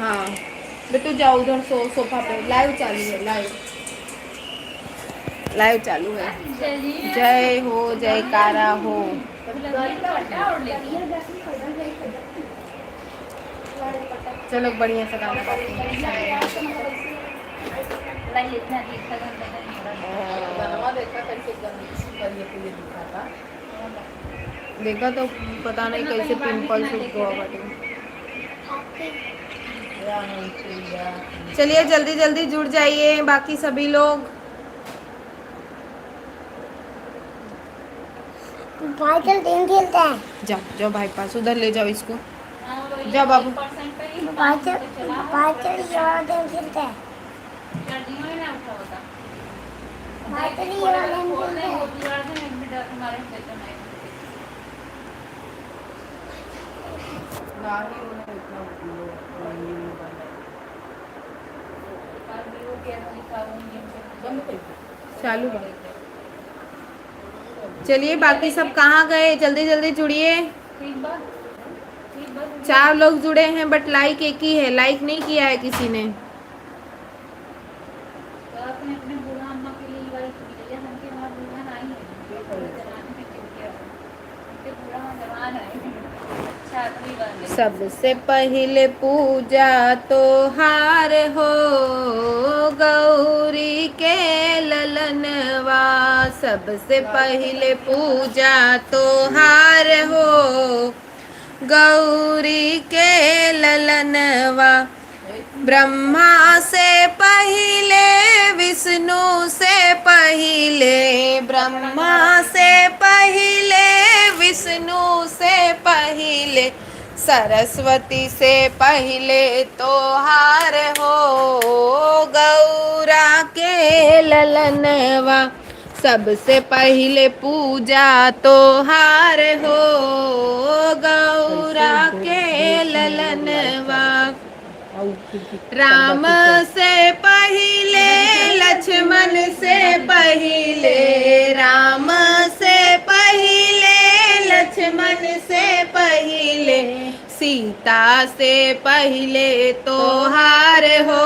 हाँ बेटू जाओ उधर सोफा पे। लाइव चालू है, लाइव लाइव चालू है। जय हो, जयकारा हो। चलो बढ़िया से गाना गाते हैं। देखा तो पता नहीं कैसे पिंपल्स उठ गया बटे। चलिए जल्दी जल्दी जुड़ जाइए बाकी सभी लोग। भाई चल गेम खेलता है। जाओ जाओ भाई पास, उधर ले जाओ इसको। जाओ बाबू। भाई चल ये वाला गेम खेलता है। भाई चल ये वाला गेम खेलता है। चालू बा। चलिए बाकी सब कहाँ गए, जल्दी जल्दी जुड़िए। 4 लोग जुड़े हैं बट लाइक एक ही है, लाइक नहीं किया है किसी ने। सबसे पहले पूजा तो हार हो गौरी के ललनवा। सबसे पहले पूजा तो हार हो गौरी के ललनवा। ब्रह्मा से पहले विष्णु से पहले, ब्रह्मा से पहले विष्णु से पहले, सरस्वती से पहले तो हार हो गौरा के ललनवा। सबसे पहले पूजा तो हार हो गौरा के ललनवा। राम से पहले लक्ष्मण से पहले, राम से पहले लक्ष्मण से पहले, सीता से पहले तो हार हो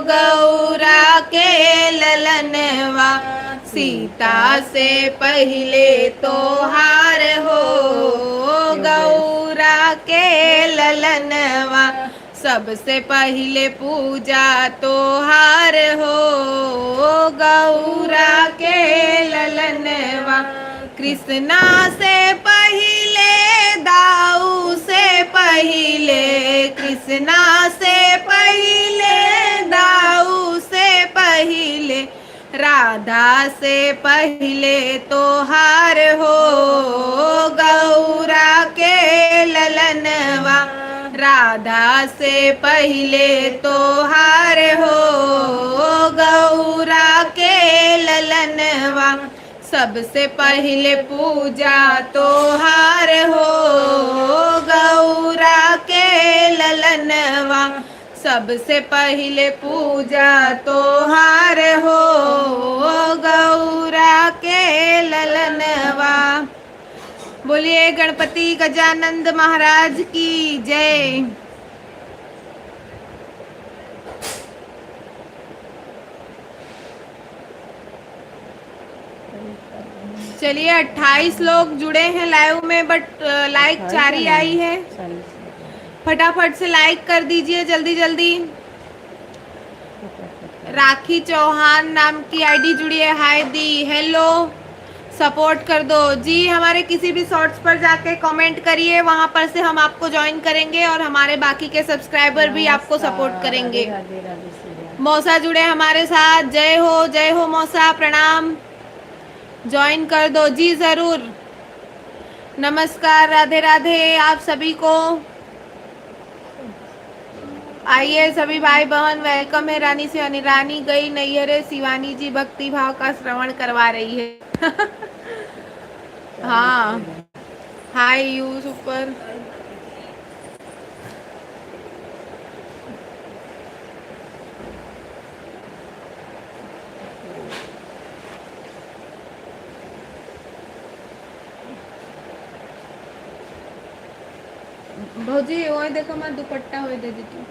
गौरा के ललनवा। सीता से पहले तो हार हो गौरा के ललनवा। सबसे पहले पूजा तो हार हो गौरा के ललनवा। कृष्णा से पहले दाऊ से पहले, कृष्णा से पहले दाऊ से पहले, राधा से पहले तो हार हो गौरा के ललनवा। राधा से पहले तो हार हो गौरा के ललनवा। सबसे पहले पूजा तो हार हो गौरा के ललनवा। सबसे पहले पूजा तो हार हो गौरा के ललनवा। बोलिए गणपति गजानंद महाराज की जय। चलिए 28 लोग जुड़े हैं लाइव में बट लाइक 4 ही आई है। फटाफट से लाइक कर दीजिए जल्दी जल्दी। राखी चौहान नाम की आईडी जुड़ी है। हाय दी, हेलो, सपोर्ट कर दो जी। हमारे किसी भी शॉर्ट्स पर जाके कमेंट करिए, वहां पर से हम आपको ज्वाइन करेंगे और हमारे बाकी के सब्सक्राइबर भी आपको सपोर्ट करेंगे। मौसा जुड़े हमारे साथ। जय हो मौसा, प्रणाम। ज्वाइन कर दो जी ज़रूर। नमस्कार, राधे राधे आप सभी को। आइए सभी भाई बहन, वेलकम है। रानी से रानी गई नैहरे, शिवानी जी भक्ति भाव का श्रवण करवा रही है। हाँ, हाय यू सुपर। भौजी वो देखो मैं दुपट्टा हुए दे दी तू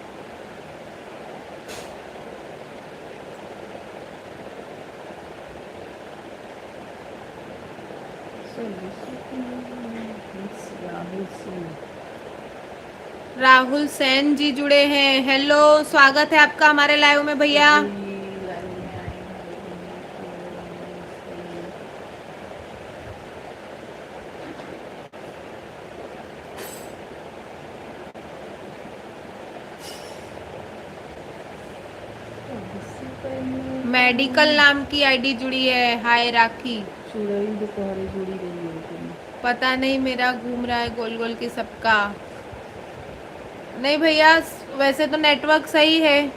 राहुल सेन जी जुड़े हैं। हेलो, स्वागत है आपका हमारे लाइव में भैया। मेडिकल नाम की आईडी जुड़ी है। हाय राखी। पता नहीं, मेरा घूम रहा है गोल गोल के सबका। नहीं भैया, वैसे तो नेटवर्क सही है।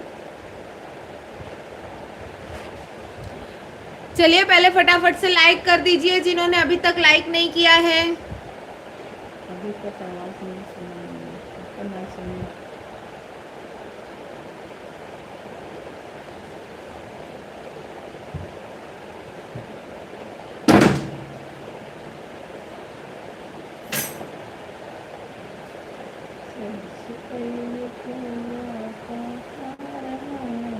चलिए पहले फटाफट से लाइक कर दीजिए जिन्होंने अभी तक लाइक नहीं किया है। अभी तक आवाज नहीं सुनी।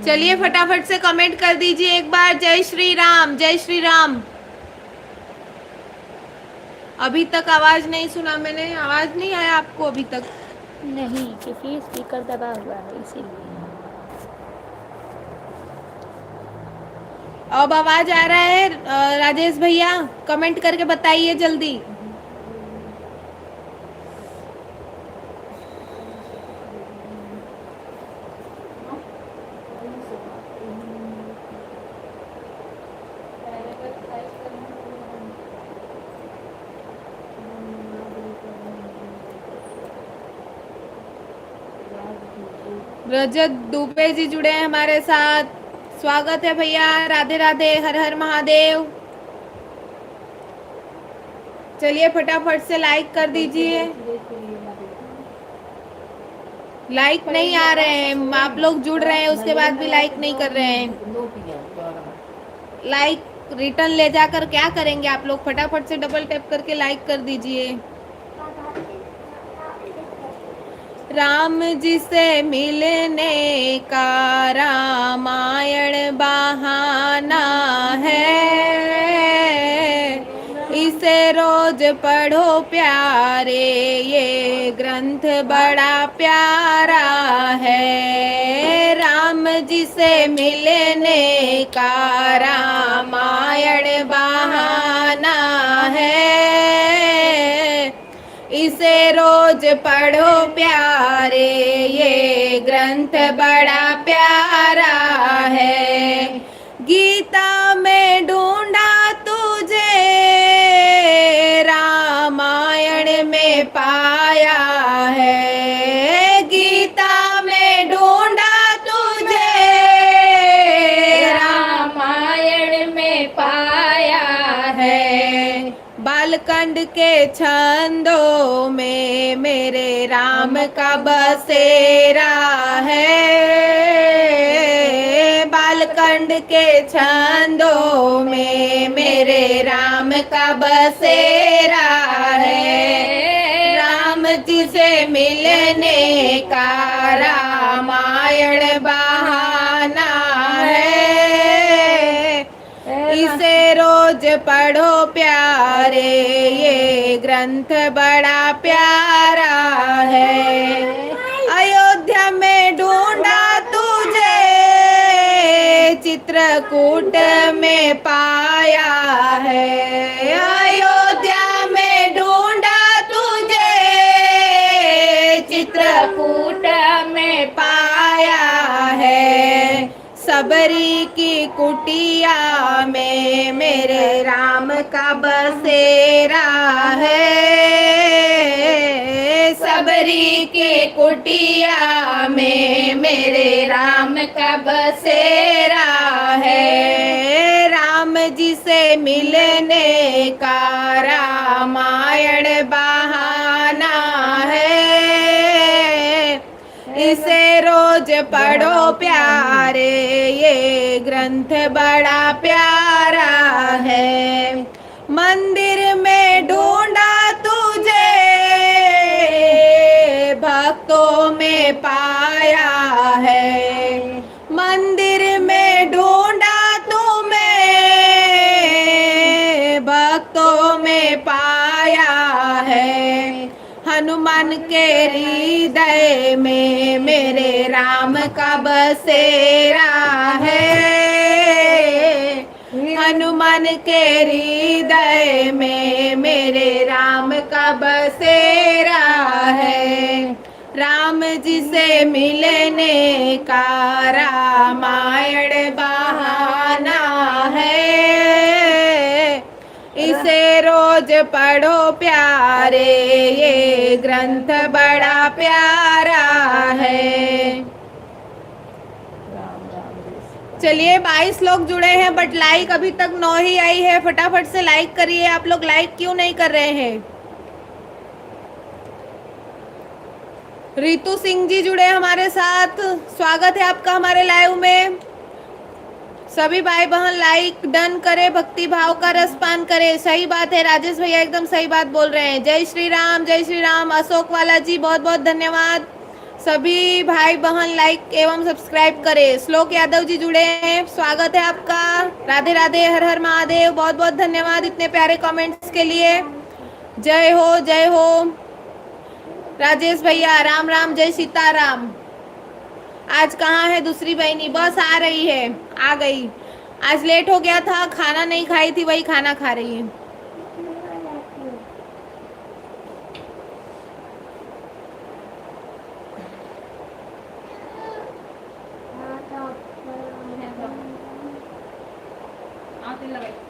चलिए फटाफट से कमेंट कर दीजिए एक बार, जय श्री राम जय श्री राम। अभी तक आवाज नहीं सुना मैंने। आवाज नहीं आया आपको अभी तक? नहीं, क्योंकि स्पीकर दबा हुआ है इसीलिए। अब आवाज आ रहा है? राजेश भैया कमेंट करके बताइए जल्दी। रजत दुबे जी जुड़े हैं हमारे साथ। स्वागत है भैया। राधे राधे, हर हर महादेव। चलिए फटाफट से लाइक कर दीजिए। लाइक नहीं आ रहे हैं, आप लोग जुड़ रहे हैं उसके बाद भी लाइक नहीं कर रहे हैं। लाइक रिटर्न ले जाकर क्या करेंगे आप लोग? फटाफट से डबल टैप करके लाइक कर दीजिए। राम जी से मिलने का रामायण बहाना है, इसे रोज पढ़ो प्यारे, ये ग्रंथ बड़ा प्यारा है। राम जी से मिलने का रामायण बहाना है, इसे रोज पढ़ो प्यारे, ये ग्रंथ बड़ा प्यारा है। गीता में ढूंढा तुझे, रामायण में पाया है। गीता में ढूंढा तुझे, रामायण में पाया है। बालकंड के छंदों में मेरे राम का बसेरा है। बालकंड के छंदों में मेरे राम का बसेरा है। राम जी से मिलने का रामायण बहाना है, इसे रोज पढ़ो प्यारे, ये ग्रंथ बड़ा प्यारा है। अयोध्या में ढूंढा तुझे, चित्रकूट में पाया है। अयोध्या में ढूंढा तुझे, चित्रकूट में पाया है। सबरी की कुटिया में मेरे राम का बसेरा है। सबरी की कुटिया में मेरे राम का बसेरा है। राम जी से मिलने का रामायण बहाना है, इसे रोज पढ़ो प्यारे, ये ग्रंथ बड़ा प्यारा है। मंदिर में ढूंढा तुझे, भक्तों में पाया है, मंदिर में ढूंढा तुम्हें, भक्तों में पाया है, हनुमान के हृदय में मेरे राम का बसेरा है, हनुमान के हृदय में मेरे राम का बसेरा है, राम जी से मिलने का रामायण बहाना है, इसे रोज पढ़ो प्यारे, ये ग्रंथ बड़ा प्यारा है। राम राम जय। चलिए 22 लोग जुड़े हैं बट लाइक अभी तक 9 ही आई है, फटाफट से लाइक करिए। आप लोग लाइक क्यों नहीं कर रहे हैं? रितु सिंह जी जुड़े हमारे साथ, स्वागत है आपका हमारे लाइव में। सभी भाई बहन लाइक डन करे, भक्ति भाव का रसपान करे। सही बात है राजेश भैया, एकदम सही बात बोल रहे हैं। जय श्री राम, जय श्री राम। अशोक वाला जी बहुत बहुत धन्यवाद। सभी भाई बहन लाइक एवं सब्सक्राइब करें। श्लोक यादव जी जुड़े हैं, स्वागत है आपका। राधे राधे, हर हर महादेव। बहुत बहुत धन्यवाद इतने प्यारे कमेंट्स के लिए। जय हो, जय हो राजेश भैया। राम राम, जय सीताराम। आज कहाँ है दूसरी बहनी? बस आ रही है, आ गई। आज लेट हो गया था, खाना नहीं खाई थी, वही खाना खा रही है।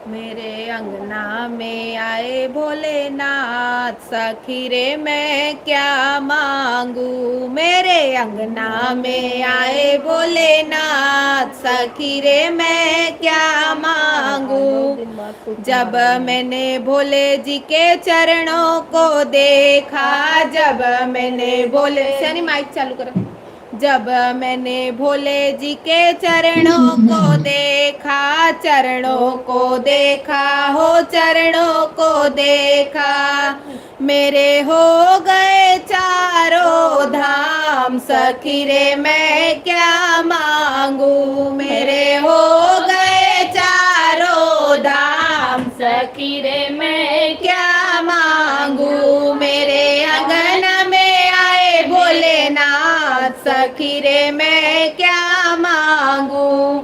मेरे अंगना में आए भोलेनाथ, सखी रे मैं क्या मांगू। मेरे अंगना में आए भोलेनाथ, सखी रे मैं क्या मांगू। दिन बाद कोई जब मैंने भोले जी के चरणों को देखा, जब मैंने भोले यानी माइक चालू करो। जब मैंने भोले जी के चरणों को देखा, चरणों को देखा हो, चरणों को देखा, मेरे हो गए चारों धाम। सखी रे मैं क्या मांगू, मेरे हो गए चारों धाम। सखी रे मैं क्या मांगू, मेरे अंगना में आए भोलेनाथ, सखी रे मैं क्या मांगू।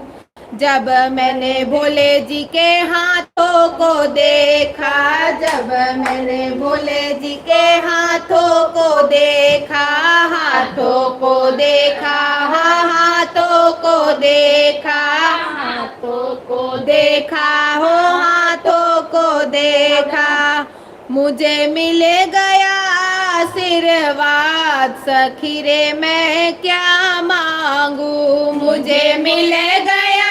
जब मैंने भोले जी के हाथों को देखा, जब मैंने भोले जी के हाथों को देखा, हाथों को देखा, हाँ हाथों को देखा, हाथों को देखा हो, हाथों को देखा, मुझे मिल गया आशीर्वाद। सखी रे मैं क्या मांगू, मुझे मिल गया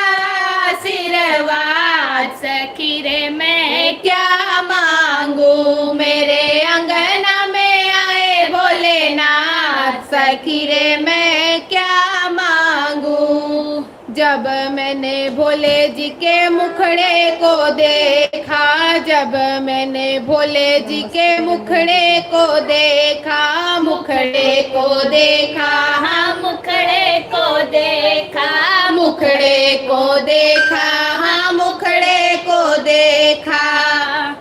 आशीर्वाद। सखी रे मैं क्या मांगू, मेरे अंगना में आए भोलेनाथ। सखी रे मैं क्या मांगू। जब मैंने भोले जी के मुखड़े को देखा, जब मैंने भोले जी के मुखड़े को देखा, मुखड़े को देखा, हाँ मुखड़े को देखा, मुखड़े को देखा, हाँ मुखड़े को देखा,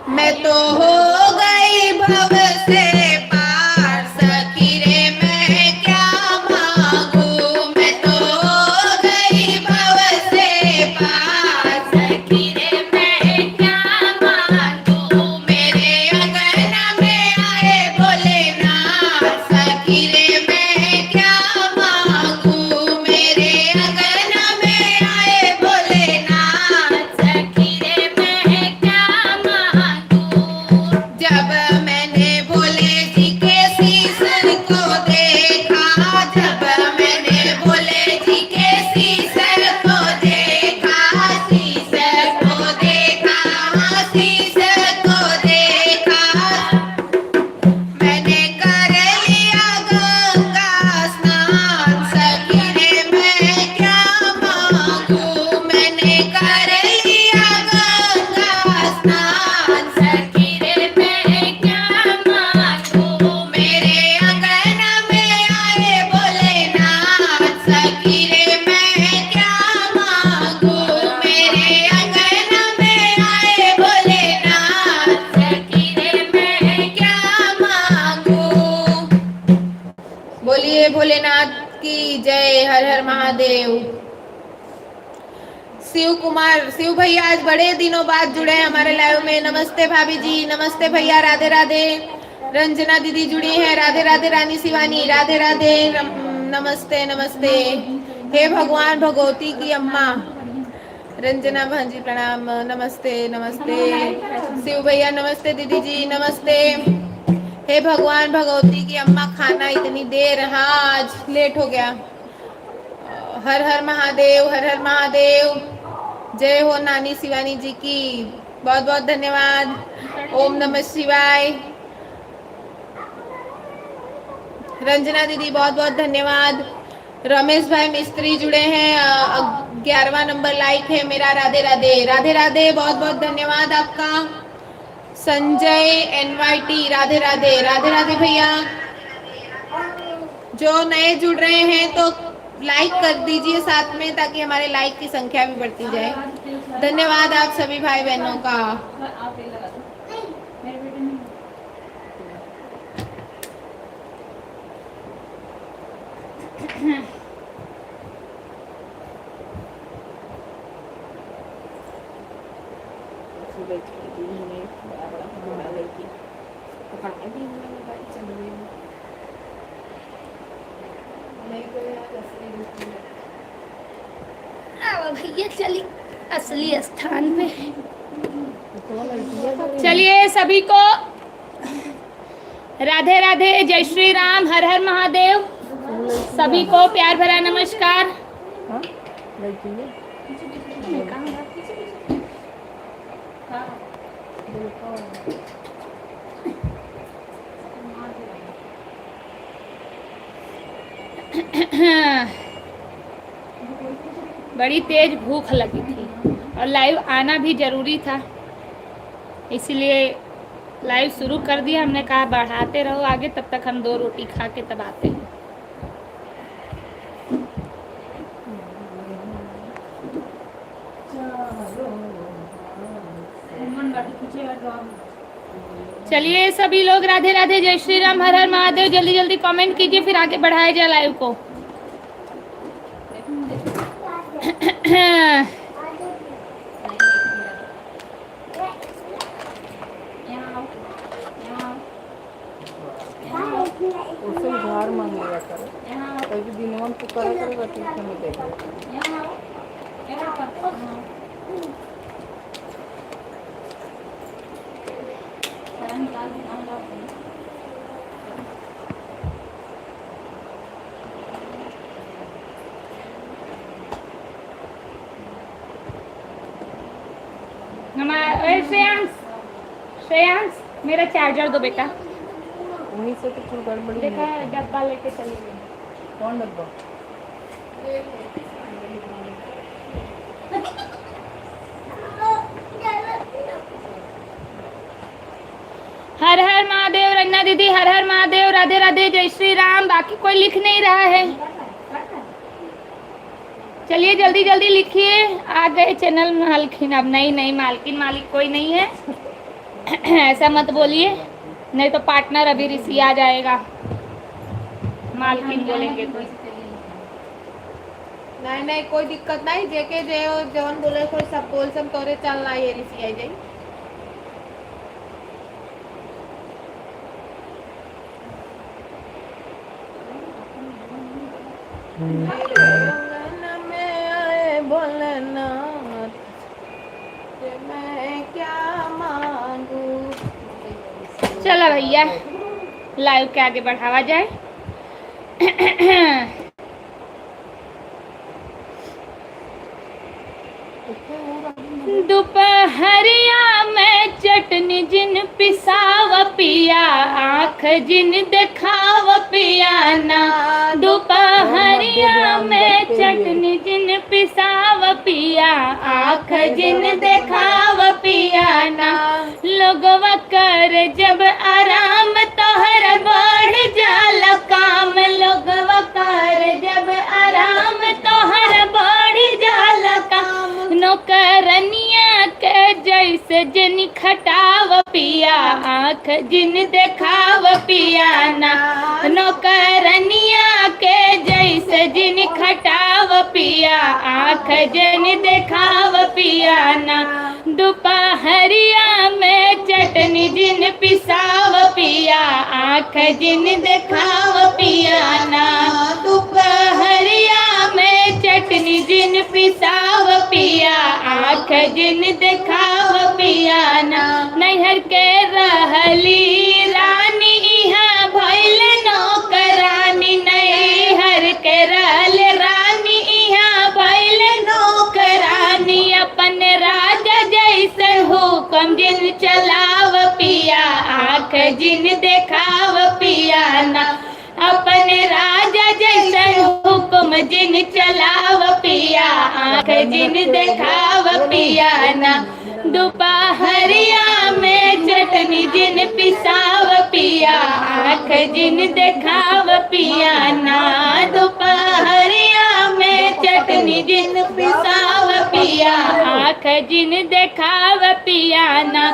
मैं तो हो गई भव से पार। सखी रे मैं क्या मांगू, मैं तो हो गई भव से पार। सखी रे मैं क्या मांगू, मेरे अंगना में आए भोलेनाथ। सखी रे मैं क्या मांगू, मेरे अंगना में आए भोलेनाथ। सखी रे मैं क्या मांगू। हर हर महादेव। शिव कुमार, शिव भैया आज बड़े दिनों बाद जुड़े हैं हमारे लाइव में। नमस्ते भाभी जी, नमस्ते भैया, राधे राधे। रंजना दीदी जुड़ी है, राधे राधे। रानी शिवानी, राधे राधे, नमस्ते नमस्ते। हे भगवान भगवती की अम्मा, रंजना भांजी प्रणाम, नमस्ते नमस्ते। शिव भैया नमस्ते, दीदी जी नमस्ते। हे भगवान भगवती की अम्मा, खाना इतनी देर, हाँ आज लेट हो गया। हर हर महादेव, हर हर महादेव। जय हो नानी शिवानी जी की, बहुत बहुत धन्यवाद। ओम नमः शिवाय। रंजना दीदी बहुत बहुत धन्यवाद। रमेश भाई मिस्त्री जुड़े हैं, 11वां नंबर लाइक है मेरा, राधे राधे। राधे राधे, बहुत बहुत धन्यवाद आपका। संजय एनवाईटी, राधे राधे, राधे राधे भैया। जो नए जुड़ रहे हैं तो लाइक कर दीजिए साथ में, ताकि हमारे लाइक की संख्या भी बढ़ती जाए। धन्यवाद आप सभी भाई बहनों का। भैया चलिए असली स्थान पे। चलिए सभी को राधे राधे, जय श्री राम, हर हर महादेव। सभी को प्यार भरा नमस्कार। बड़ी तेज भूख लगी थी और लाइव आना भी ज़रूरी था, इसलिए लाइव शुरू कर दिया। हमने कहा बढ़ाते रहो आगे, तब तक हम 2 रोटी खा के तब आते हैं। चलिए सभी लोग राधे राधे, जय श्री राम, हर हर महादेव। जल्दी जल्दी कमेंट कीजिए, फिर आगे बढ़ाया जाए लाइव को। उससे उधार मांग लिया करो, कभी दिनवन को करा करेगा ट्यूशन में देखो। हमारा श्रेयांश मेरा चार्जर दो बेटा। उन्हीं से तो कुछ गड़बड़ी देखा नहीं। डब्बा लेके चली गई। कौन डब्बा? हर हर महादेव। रंजना दीदी हर हर महादेव, राधे राधे, जय श्री राम। बाकी कोई लिख नहीं रहा है, चलिए जल्दी जल्दी लिखिए। आ गए चैनल मालकिन, अब नहीं मालकिन मालिक कोई नहीं है। ऐसा मत बोलिए, नहीं तो पार्टनर अभी ऋषि आ जाएगा, मालकिन बोलेंगे तो। नहीं कोई दिक्कत नहीं, जेके जवन बोले कोई सब बोल सब तोरे चलना ये ऋषि आई जाई। में आए भोलेनाथ, मैं क्या मांगू। चलो भैया लाइव के आगे बढ़ावा जाए। दोपहरिया में चटनी जिन पिसाव पिया, आँख जिन दिखाव पिया ना। दोपहरिया में चटनी जिन पिसाव पिया, आँख जिन दिखाव पिया ना। लोगवा कर जब आराम तोहर बढ़ जाला काम, लोगवा कर जब आराम तोहर बढ़ जाला काम। नौकरनिया के जैसे जिन खटाव पिया, आँख जिन देखाव पिया ना। नौकरनिया के जैसे जिन खटाव पिया, आँख जन देखाव पिया ना। दोपहरिया में चटनी जिन पिसाव पिया, आँख जिन देखाव पिया ना। दोपहरिया में चटनी जिन पिसाव पिया, आँख जिन देखाव पिया ना। नैहर के रहली रानी इहाँ भइल नौकरानी, नैहर के रहल रानी इहाँ भइल नौकरानी। अपन राजा जैसे हुक्म जिन चलाव पिया, आँख जिन देखाव पिया ना। अपन राजा जैसे हुक्म जिन चलाव पिया, आँख जिन देखाव पिया ना। दोपहरिया में चटनी जिन पिसाव पिया, आँख जिन देखाव पिया ना। दोपहरिया में चटनी जिन पिसाव पिया, आँख जिन देखाव पिया ना।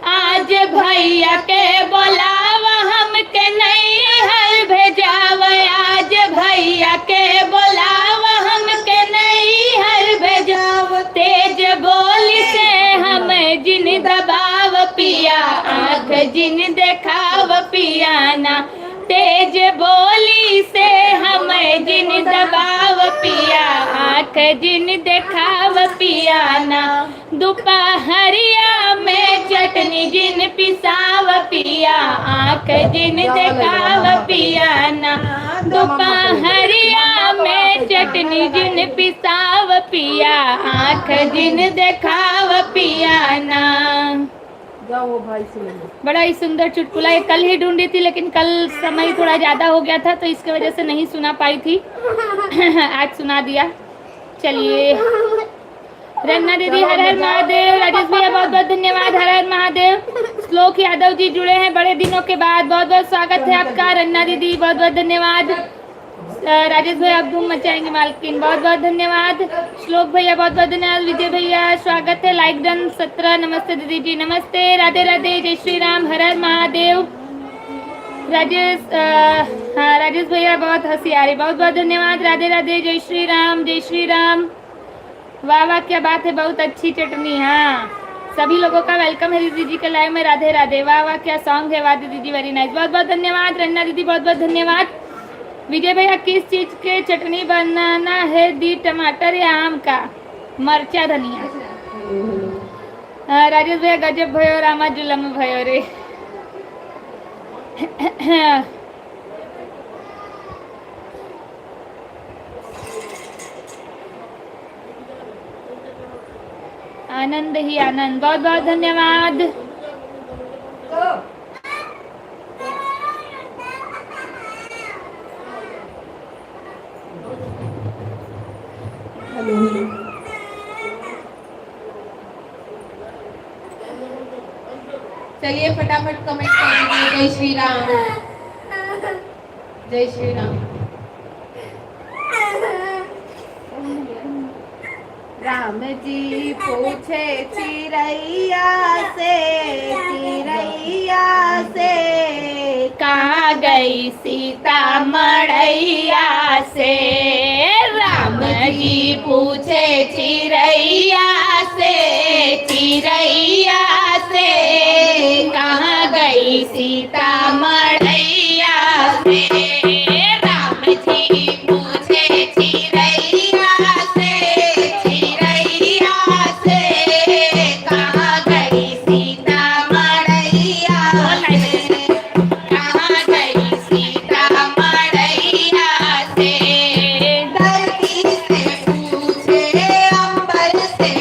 आज भैया के बोलाव हमके नैहर भेजाव, आज भैया के बोलाव हमके नैहर भेजाव। तेज बोली से हम जिन दबाव पिया, आँख जिन देखाव पिया ना। तेज बोली से हम जिन दबाव पिया, आँख जिन देखाव पिया ना। दोपहरिया में चटनी जिन पिसाव पिया, आँख जिन देखाव पिया ना। दोपहरिया में चटनी जिन पिसाव पिया, आँख जिन देखाव पिया ना। जाओ वो भाई से ले लो। बड़ा ही सुंदर चुटकुला, ये कल ही ढूंढी थी लेकिन कल समय थोड़ा ज़्यादा हो गया था तो इसकी वजह से नहीं सुना पाई थी। आज सुना दिया। चलिए, रन्ना दीदी हर हर महादेव। राजेश भैया बहुत बहुत धन्यवाद, हर हर महादेव। श्लोक यादव जी जुड़े हैं बड़े दिनों के बाद, बहुत बहुत स्वागत है आपका। रन्ना दीदी बहुत बहुत धन्यवाद। राजेश भैया आप धूम मचाएंगे मालकिन, बहुत बहुत धन्यवाद। श्लोक भैया बहुत बहुत धन्यवाद। विजय भैया स्वागत है, लाइक डन 17। नमस्ते दीदी जी, नमस्ते, राधे राधे, जय श्री राम, हर हर महादेव। राजेश हाँ राजेश भैया बहुत हंसी आ रही, बहुत बहुत धन्यवाद। राधे राधे, जय श्री राम, जय श्री राम। वाह वाह क्या बात है, बहुत अच्छी चटनी। हाँ सभी लोगों का वेलकम है दीदी जी के लाइव में। राधे राधे, वाह वाह क्या सॉन्ग है, वाह दीदी जी वेरी नाइस, बहुत बहुत धन्यवाद। रन्ना दीदी बहुत बहुत धन्यवाद। विजय भैया किस चीज के चटनी बनाना है दी, टमाटर या आम का? मरचा धनिया। राजेश भैया गजब भयो, रामा जुलम भयो रे। आनंद ही आनंद, बहुत बहुत धन्यवाद। चलिए फटाफट कमेंट करेंगे। जय श्री राम, जय श्री राम। राम जी पूछे चिरैया से, चिरैया से, कहाँ गई सीता मड़ैया से? राम जी पूछे चिरैया से, चिरैया से, कहाँ गई सीता मड़ैया से? राम जी पूछे चिरैया से, चिरैया से, कहाँ गई सीता मड़ैया से? कहाँ गई सीता मड़ैया से? धरती से पूछे, अंबर से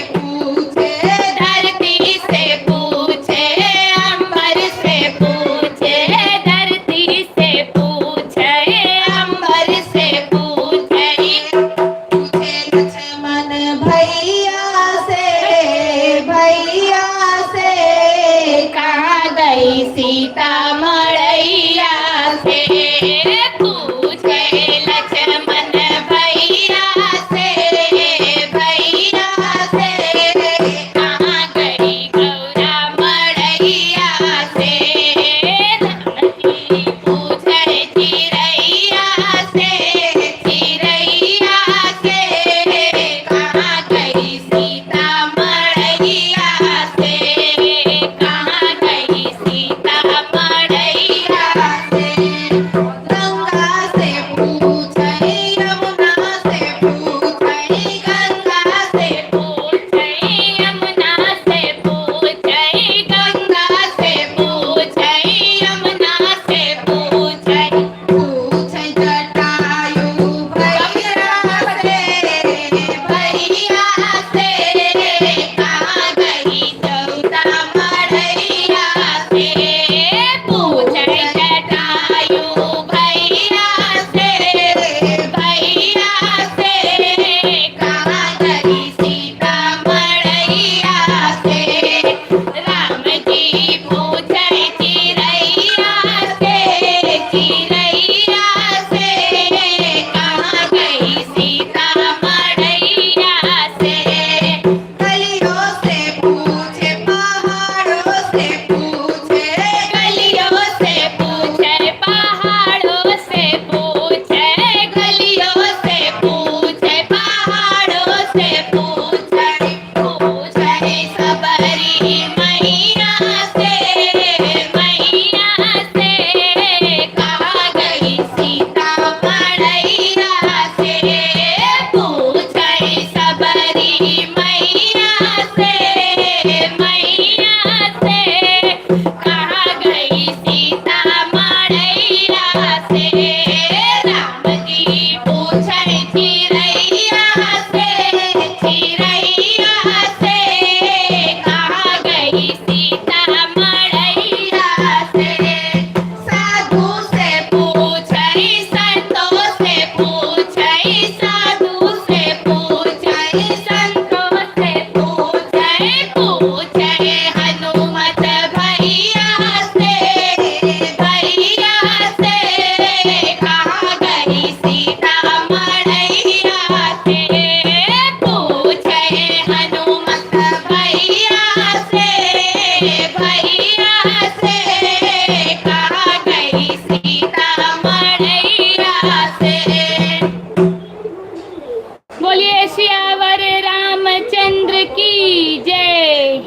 बोलिए सियावर रामचंद्र की जय।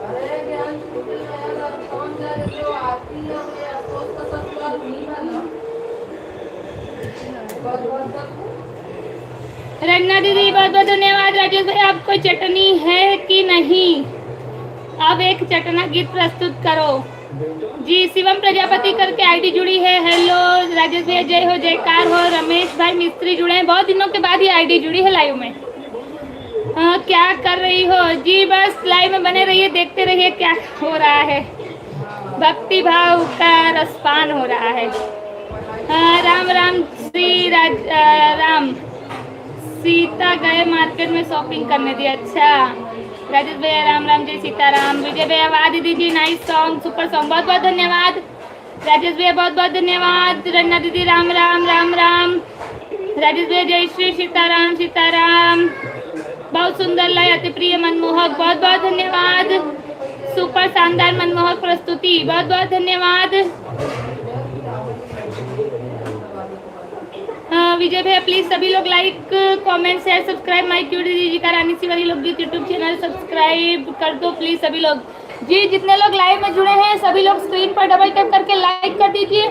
अरे ज्ञान छूट जाएगा, कौन जाने जो आती है हमें अफसोस का ससुराल नहीं बना। रन्ना दीदी बहुत बहुत धन्यवाद। राजेश भाई आपको चटनी है कि नहीं? अब एक चटना गीत प्रस्तुत करो। जी शिवम प्रजापति करके आईडी जुड़ी है। हेलो राजेश भैया, जय हो जयकार हो। रमेश भाई मिस्त्री जुड़े हैं, बहुत दिनों के बाद ही आईडी जुड़ी है लाइव में। हाँ क्या कर रही हो? जी बस लाइव में बने रहिए, देखते रहिए क्या हो रहा है। भक्ति भाव का रसपान हो रहा है। राम राम श्री राम। सीता गए मार्केट में शॉपिंग करने दी। अच्छा राजेश भैया राम राम, जय सीताराम। विजय भैया वाह दीदी जी नाइस सॉन्ग, सुपर सॉन्ग, बहुत बहुत धन्यवाद। राजेश भैया बहुत बहुत धन्यवाद। रन्ना दीदी राम राम राम राम। राजेश भैया जय श्री सीताराम सीताराम। बहुत सुंदर लय, अति प्रिय मनमोहक, बहुत बहुत धन्यवाद। सुपर शानदार मनमोहक प्रस्तुति, बहुत बहुत धन्यवाद। विजय भैया प्लीज सभी लोग like comment share subscribe my cute दीदी का रानी सिवारी लोकगीत यूट्यूब चैनल सब्सक्राइब कर दो प्लीज सभी लोग। जी जितने लोग लाइव में जुड़े हैं सभी लोग स्क्रीन पर डबल टैप करके लाइक कर दीजिए।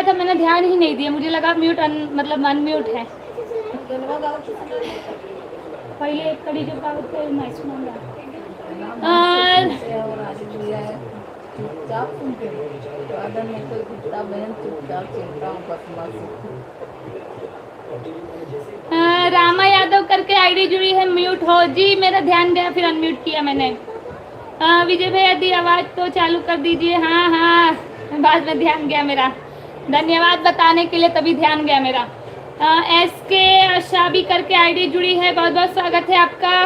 था, मैंने ध्यान ही नहीं दिया, मुझे लगा म्यूट मतलब अनम्यूट है। पहले एक कड़ी जो गाते मैं सुनाऊंगा। और आज लिया है चुपचाप सुनते हो, तो अगर मैं कोई कुत्ता बहन चुपचाप सुनता हूँ बस मस्त। रामा यादव करके आईडी जुड़ी है, म्यूट हो जी। मेरा ध्यान गया फिर अनम्यूट किया मैंने। विजय भैया दी आवाज़ तो चालू कर दीजिए। हाँ हाँ, बाद में ध्यान गया मेरा, धन्यवाद बताने के लिए, तभी ध्यान गया मेरा। SK शाबी करके आईडी जुड़ी है, बहुत बहुत स्वागत है आपका।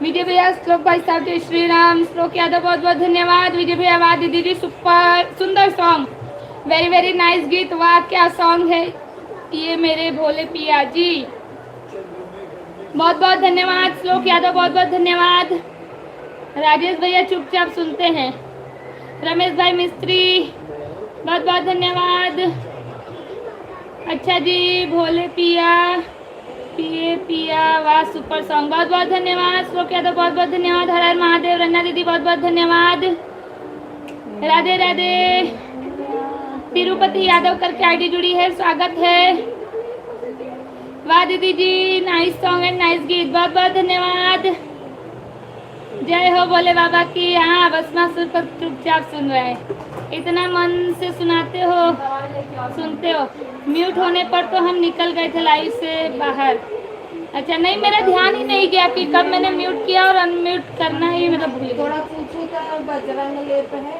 विजय भैया श्लोक भाई साहब जय श्री राम, श्लोक यादव बहुत बहुत धन्यवाद। विजय भैया आवाज़ दीदी सुपर सुंदर सॉन्ग, वेरी वेरी नाइस गीत, वाह क्या सॉन्ग है ये मेरे भोले पिया जी, बहुत बहुत धन्यवाद। श्लोक यादव बहुत बहुत धन्यवाद। राजेश भैया चुपचाप सुनते हैं। रमेश भाई मिस्त्री बहुत बहुत धन्यवाद। अच्छा जी, भोले पिया पिया वाह सुपर सॉन्ग, बहुत बहुत धन्यवाद। श्लोक यादव बहुत बहुत धन्यवाद। हर हर महादेव। रन्ना दीदी बहुत बहुत धन्यवाद। राधे राधे। तिरुपति यादव करके आईडी जुड़ी है, स्वागत है। वाह दीदी जी, नाइस सॉन्ग एंड नाइस गीत, बहुत बहुत धन्यवाद। जय हो भोले बाबा की। हाँ भस्मा सुर पर चुपचाप सुन रहे हैं, इतना मन से सुनाते हो, सुनते हो। म्यूट होने पर तो हम निकल गए थे लाइव से बाहर। अच्छा नहीं, मेरा ध्यान ही नहीं गया कि कब मैंने म्यूट किया और अनम्यूट करना ही मतलब भूल गई। थोड़ा पूछू तो बजरंग ले पे है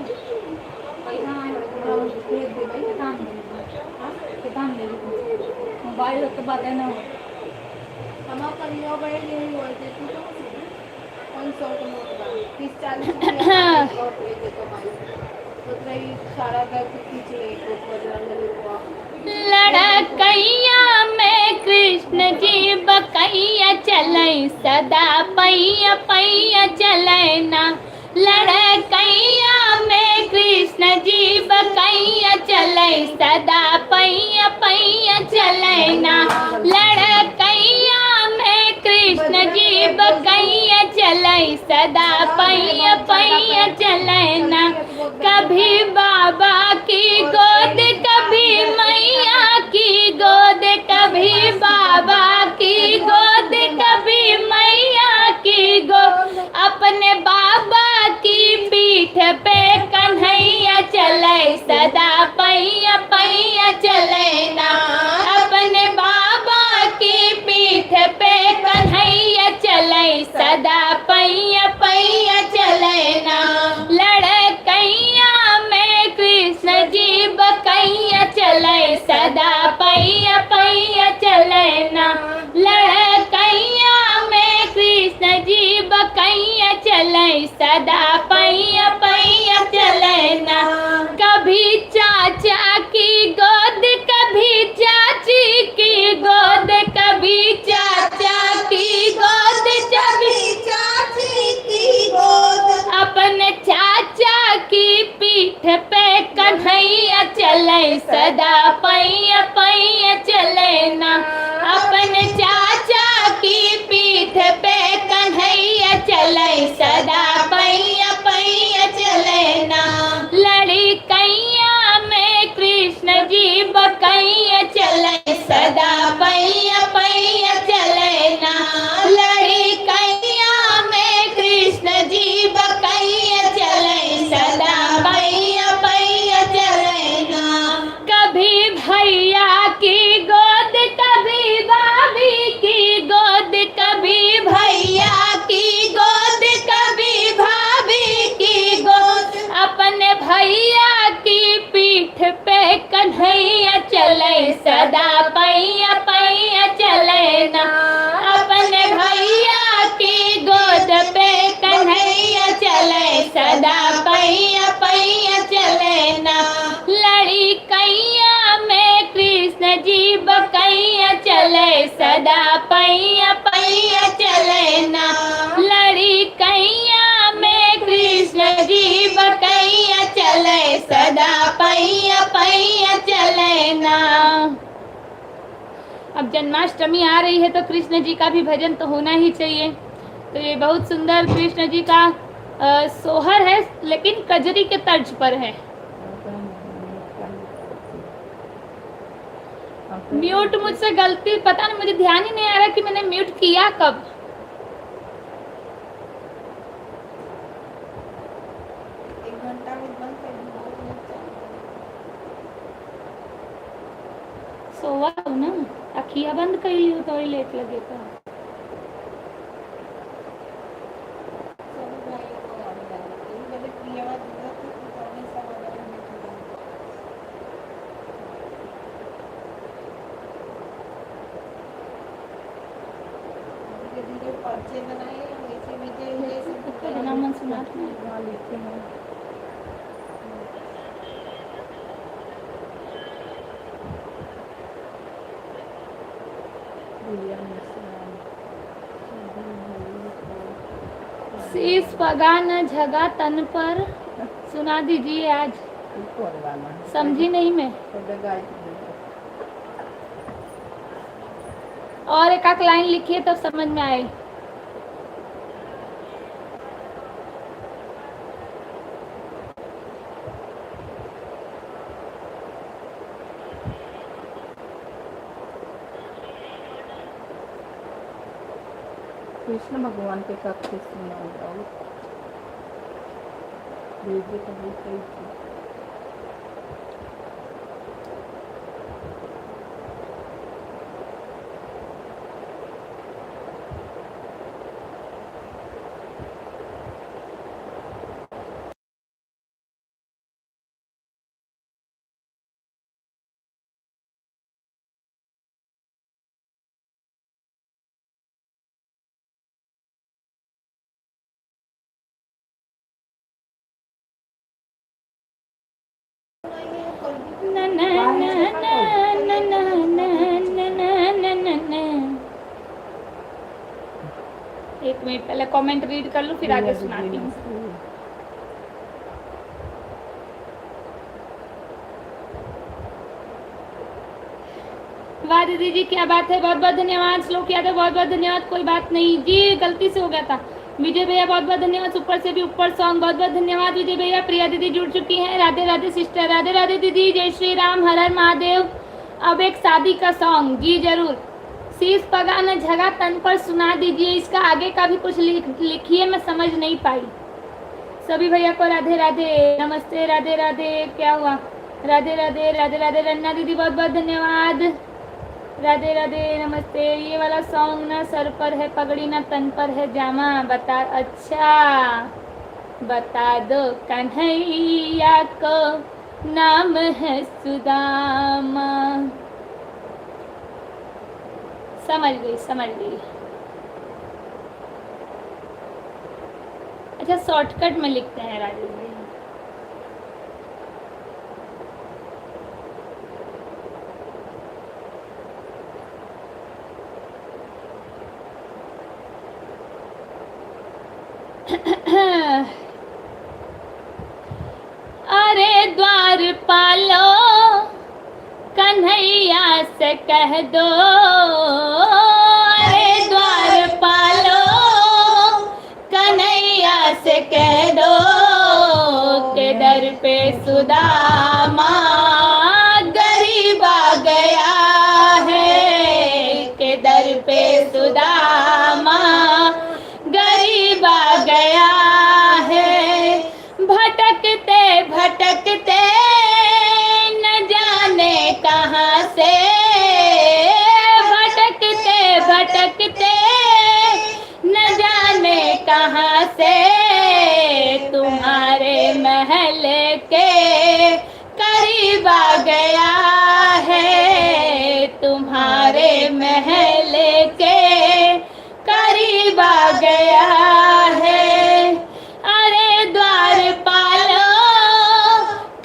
मोबाइल तो बात है ना, हम कर लो बड़े यही हुआ थे तो 500 का नोट बा 30-40 तो रही सारा घर खींच ले को बजरंग ले को। लड़कैया में कृष्ण जी बकैया चलै सदा पैया पैया चलै ना। लड़कैया में कृष्ण जी बकैया चलै सदा पैया पैया चलै ना। लड़कैया में कृष्ण जी बकैया चलै सदा पैया पैया चलै ना। कभी बाबा की गोद कभी मैया की गोद, कभी बाबा की गोद कभी मैया की गोद। अपने बाबा की पीठ पे कन्हैया चलै सदा पैया पैया चलै ना। अपने बाबा की पीठ पे कन्हैया चलै सदा पैया पैया चलै ना। लड़कैया में कृष्ण जी बकैया चलै सदा पैया पैया चलै ना। लड़कैया में कृष्ण जी बकैया चलै सदा पैया पैया चलै ना। कभी चाचा की गोद कभी चाची की गोद, कभी चाचा की गोद कभी चाची की गोद। अपने चाचा की पीठ पे कन्हैया चलै सदा पैया पैया चलै ना। अपने चाचा की पीठ पे कन्हैया चलै सदा पैया पैया चलै ना। लड़कैया में कृष्ण जी बकैया चलै सदा पैया पैया चलै ना। लड़कैया में कृष्ण जी बकैया चलै सदा पैया पैया चलै ना। कभी भैया की गोद कभी भाभी की गोद, कभी भैया की गोद कभी भाभी की गोद। अपने भैया की पीठ पे कन्हैया चलै सदा पैया पैया चलै ना। अपने भैया की गोद पे कन्हैया चलै सदा पैया पैया चलै ना। लड़कैया में कृष्ण जी बकैया चलै सदा पैया पैया चलै ना। लड़कैया में कृष्ण जी बकैया चलै सदा पैया पैया चलै ना। अब जन्माष्टमी आ रही है तो कृष्ण जी का भी भजन तो होना ही चाहिए। तो ये बहुत सुंदर कृष्ण जी का सोहर है, लेकिन कजरी के तर्ज पर है। म्यूट मुझसे गलती, पता नहीं, मुझे ध्यान ही नहीं आ रहा कि मैंने म्यूट किया कब। एक घंटा में बंद कर दी, 2 मिनट चालू कर दी। सोवा हूँ ना, अखिया बंद कर लियो तो ही लेट लगे तो। सभी भाइयों को और डाल दी। मैंने प्रिया दिया तो उन्होंने समाधान नहीं किया। धीरे-धीरे पर्चे बनाए, वैसे भी ये सब तेरा नाम सुना था। वहाँ लिखे हैं। शीश पगा न झगा तन पर, सुना दीजिए आज। समझी नहीं मैं। और एक आध लाइन लिखिए तब समझ में आए। कृष्ण भगवान के कथे सुनाओ जाओ। भेजे तो भी सही थी। ना ना ना ना ना ना ना ना ना ना ना। एक मिनट पहले कमेंट रीड कर लूं फिर आगे सुनाती हूँ। वाह दीदी जी क्या बात है, बहुत बहुत धन्यवाद। श्लोक यादव बहुत बहुत धन्यवाद। कोई बात नहीं जी, गलती से हो गया था। विजय भैया बहुत बहुत धन्यवाद। ऊपर से भी ऊपर सॉन्ग, बहुत बहुत धन्यवाद विजय भैया। प्रिया दीदी जुड़ चुकी हैं। राधे राधे सिस्टर, राधे राधे दीदी। जय श्री राम, हर हर महादेव। अब एक शादी का सॉन्ग जी जरूर। शीश पगा न झगा तन पर सुना दीजिए। इसका आगे का भी कुछ लिखिए, मैं समझ नहीं पाई। सभी भैया को राधे राधे, नमस्ते, राधे राधे। क्या हुआ? राधे राधे राधे राधे। रन्ना दीदी बहुत बहुत धन्यवाद। राधे राधे, नमस्ते। ये वाला सॉन्ग ना सर पर है पगड़ी ना तन पर है जामा, बता। अच्छा बता दो कन्हैया को नाम है सुदामा। समझ गई समझ गई। अच्छा शॉर्टकट में लिखते हैं राजेश भाई। अरे द्वार पालो कन्हैया से कह दो, अरे द्वार पालो कन्हैया से कह दो के दर पे सुदामा गरीब आ गया है, के दर पे सुदामा गरीब आ गया है। भटकते भटकते न जाने कहाँ से, भटकते भटकते न जाने कहाँ से तुम्हारे महल के करीब आ गया है, तुम्हारे महल के करीब आ गया है। अरे द्वार पालो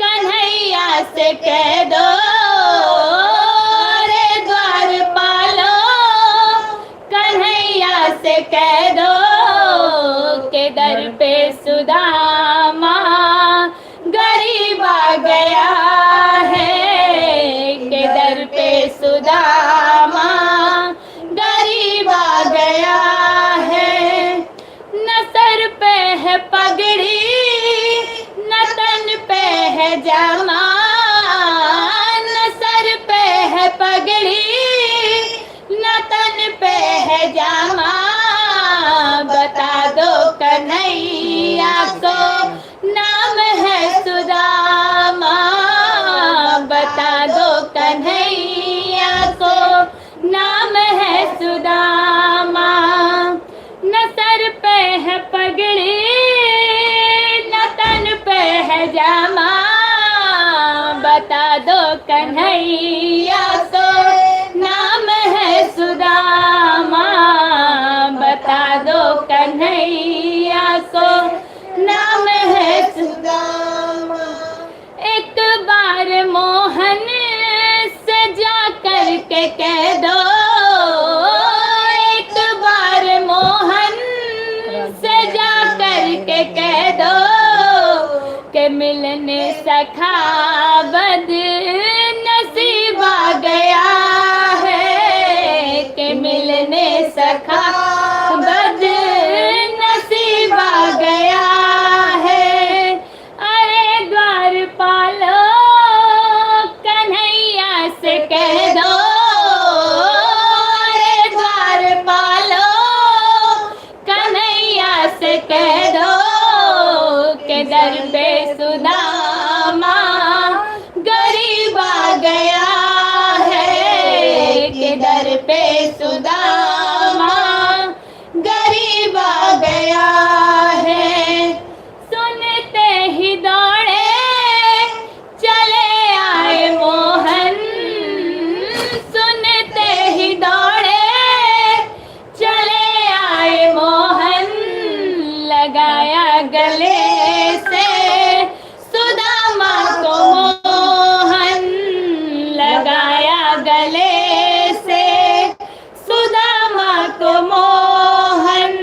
कन्हैया से कह दो, अरे द्वार पालो कन्हैया से कह दो के दर पे सुदामा गरीब आ गया है, के दर पे सुदामा गरीब आ गया है। न सर पे है पगड़ी न तन पे है जामा, न सर पे है पगड़ी कन्हैया को नाम है सुदामा। न सर पे है पगड़ी न तन पे है जामा, बता दो कन्हैया को नाम है सुदामा। बता दो कन्हैया को नाम है सुदामा। एक बार मोहन से जा कर के कह दो, एक बार मोहन से जा कर के कह दो के मिलने सखा बद नसीब आ गया है, के मिलने सखा बद नसीब आ गया है। अरे द्वारपालो कन्हैया से कह दो, अरे द्वारपालो कन्हैया से कह दो के दर पे सुदामा गरीब आ गया है, के दर पे सुदामा गरीब आ गया है। सुनते ही दौड़े चले आए मोहन, सुनते ही दौड़े चले आए मोहन। लगाया गले से सुदामा को मोहन, लगाया गले से सुदामा को मोहन।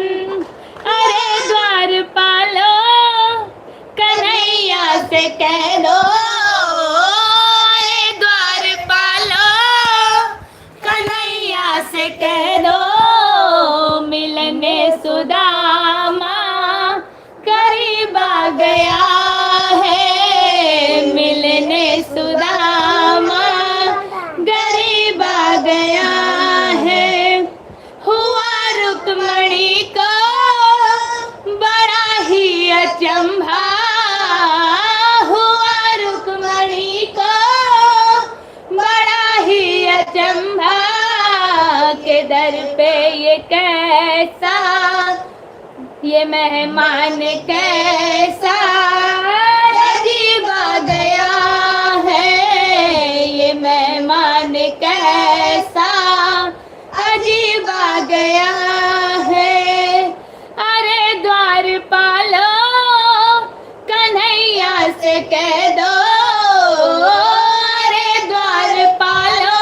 अरे द्वारपालो कन्हैया से कह दो, अरे द्वारपालो कन्हैया से कह दो मिलने सुदामा करीब आ गया है, मिलने सुदामा गरीब आ गया है। हुआ रुक्मणी को बड़ा ही अचंभा, हुआ रुक्मणी को बड़ा ही अचंभा के दर पे ये कैसा ये मेहमान कैसा अजीब आ गया है, ये मेहमान कैसा अजीब आ गया है। अरे द्वारपालो कन्हैया से कह दो, अरे द्वारपालो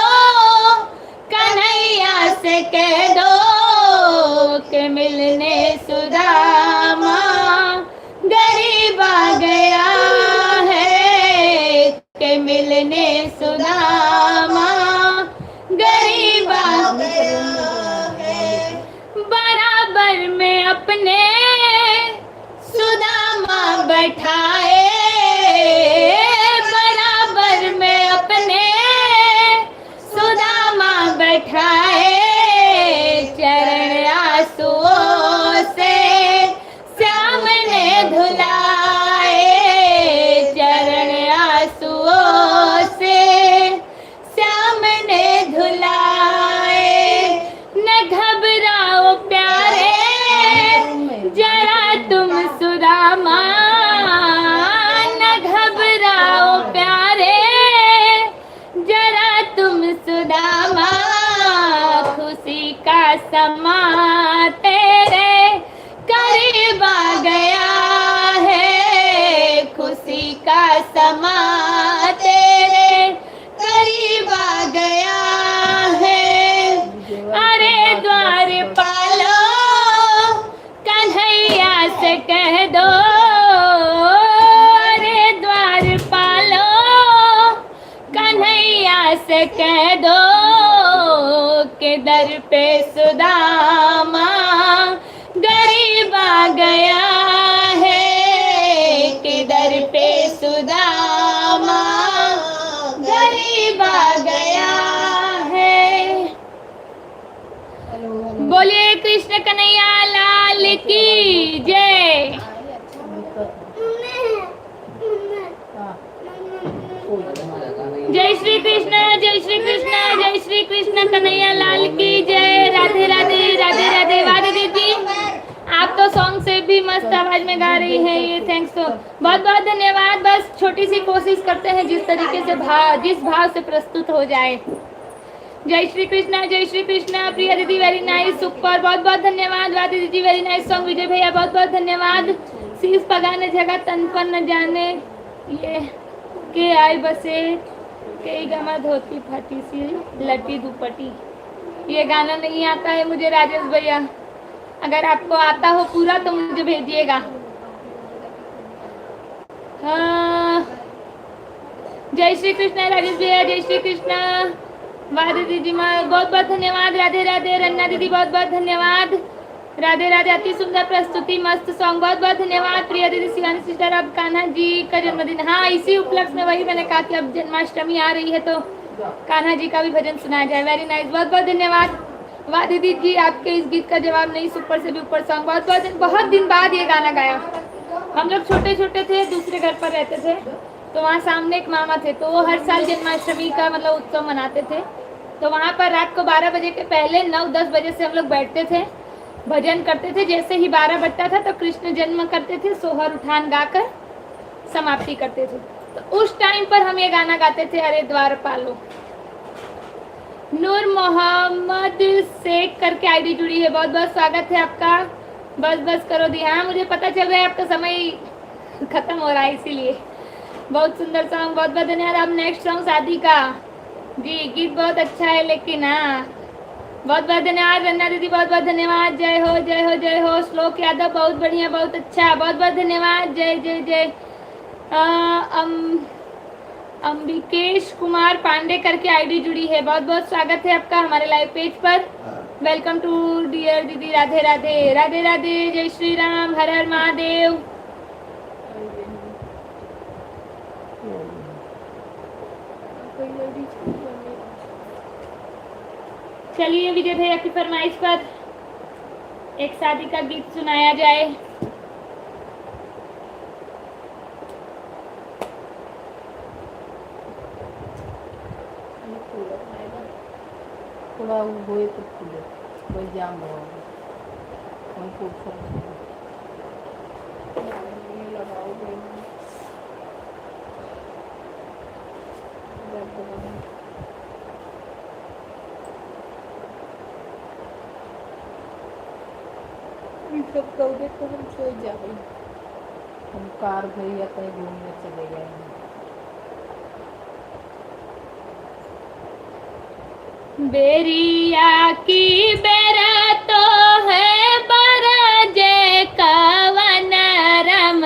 कन्हैया से कह दो के मिलने सुदामा गरीब आ गया है, के मिलने सुदामा गरीब आ गया है। बराबर में अपने सुदामा बैठाए, बराबर में अपने सुदामा बैठाए। चरण आंसुओं से श्याम ने धुलाए, चरण आंसुओं से श्याम ने धुलाए। न घबराओ प्यारे जरा तुम सुदामा, न घबराओ प्यारे जरा तुम सुदामा। खुशी का समा तेरे करीब आ गया है, खुशी का समा तेरे करीब आ गया है। अरे द्वारपालो कन्हैया से कह दो, अरे द्वारपालो कन्हैया से कह दो के दर पे सुदामा गरीब आ गया है, के दर पे सुदामा गरीब आ गया है। बोलिए कृष्ण कन्हैया लाल की जय। जय श्री कृष्ण। मस्त आवाज में गा रही है ये, थैंक्स। तो बहुत बहुत धन्यवाद। बस छोटी सी कोशिश करते हैं जिस तरीके से जिस भाव से प्रस्तुत हो जाए। जय श्री कृष्णा, जय श्री कृष्णा। प्रिया दीदी वेरी नाइस, सुपर, बहुत बहुत धन्यवाद। वादी दीदी वेरी नाइस सॉन्ग। विजय भैया बहुत बहुत धन्यवाद। शीश पगाने जगह तन पर न जाने ये के आई बसे के गमा धोती फटी सी लटी दुपटी। ये गाना नहीं आता है मुझे राजेश भैया, अगर आपको आता हो पूरा तो मुझे भेजिएगा। हाँ, जय श्री कृष्णा राजेश भैया, जय श्री कृष्णा। वाह दीदी जी बहुत बहुत धन्यवाद। राधे राधे। रन्ना दीदी बहुत बहुत धन्यवाद। राधे राधे, अति सुंदर प्रस्तुति, मस्त सॉन्ग, बहुत बहुत धन्यवाद। प्रिया दीदी, शिवानी सिस्टर, अब कान्हा जी का जन्मदिन, हाँ इसी उपलक्ष्य में वही मैंने कहा कि अब जन्माष्टमी आ रही है तो कान्हा जी का भी भजन सुनाया जाए। वेरी नाइस, बहुत बहुत धन्यवाद। वाह दीदी जी, आपके इस गीत का जवाब नहीं, सुपर से भी ऊपर सॉन्ग। बहुत दिन बाद ये गाना गाया। हम लोग छोटे छोटे थे, दूसरे घर पर रहते थे, तो वहाँ सामने एक मामा थे, तो वो हर साल जन्माष्टमी का मतलब उत्सव मनाते थे। तो वहाँ पर रात को 12 बजे के पहले 9-10 बजे से हम लोग बैठते थे, भजन करते थे। जैसे ही 12 बजता था तो कृष्ण जन्म करते थे, सोहर उठान गाकर समाप्ति करते थे। तो उस टाइम पर हम ये गाना गाते थे, अरे द्वारपालो। नूर मोहम्मद शेख करके आईडी जुड़ी है, बहुत बहुत स्वागत है आपका। बस बस करो दी, हाँ मुझे पता चल रहा है आपका समय खत्म हो रहा है इसीलिए। बहुत सुंदर सॉन्ग, बहुत बहुत धन्यवाद। अब नेक्स्ट सॉन्ग शादी का जी, गीत बहुत अच्छा है लेकिन हाँ, बहुत बहुत धन्यवाद। रन्ना दीदी बहुत बहुत धन्यवाद। जय हो जय हो जय हो। श्लोक यादव बहुत बढ़िया, बहुत अच्छा, बहुत बहुत धन्यवाद। जय जय जय। अंबिकेश कुमार पांडे करके आईडी जुड़ी है, बहुत बहुत स्वागत है आपका हमारे लाइव पेज पर। वेलकम टू डियर दीदी। राधे राधे। राधे राधे। जय श्री राम। हर हर महादेव। चलिए विजय भैया की फरमाइश पर एक शादी का गीत सुनाया जाए। थोड़ा हुए तो खुले कोई जाम हो कोई पूछो सब कौड़े तो हम सो जाए। हम कार गई या कहीं घूमने चले गए हैं। बेरिया की बेरा तो है बरजे कवन रम,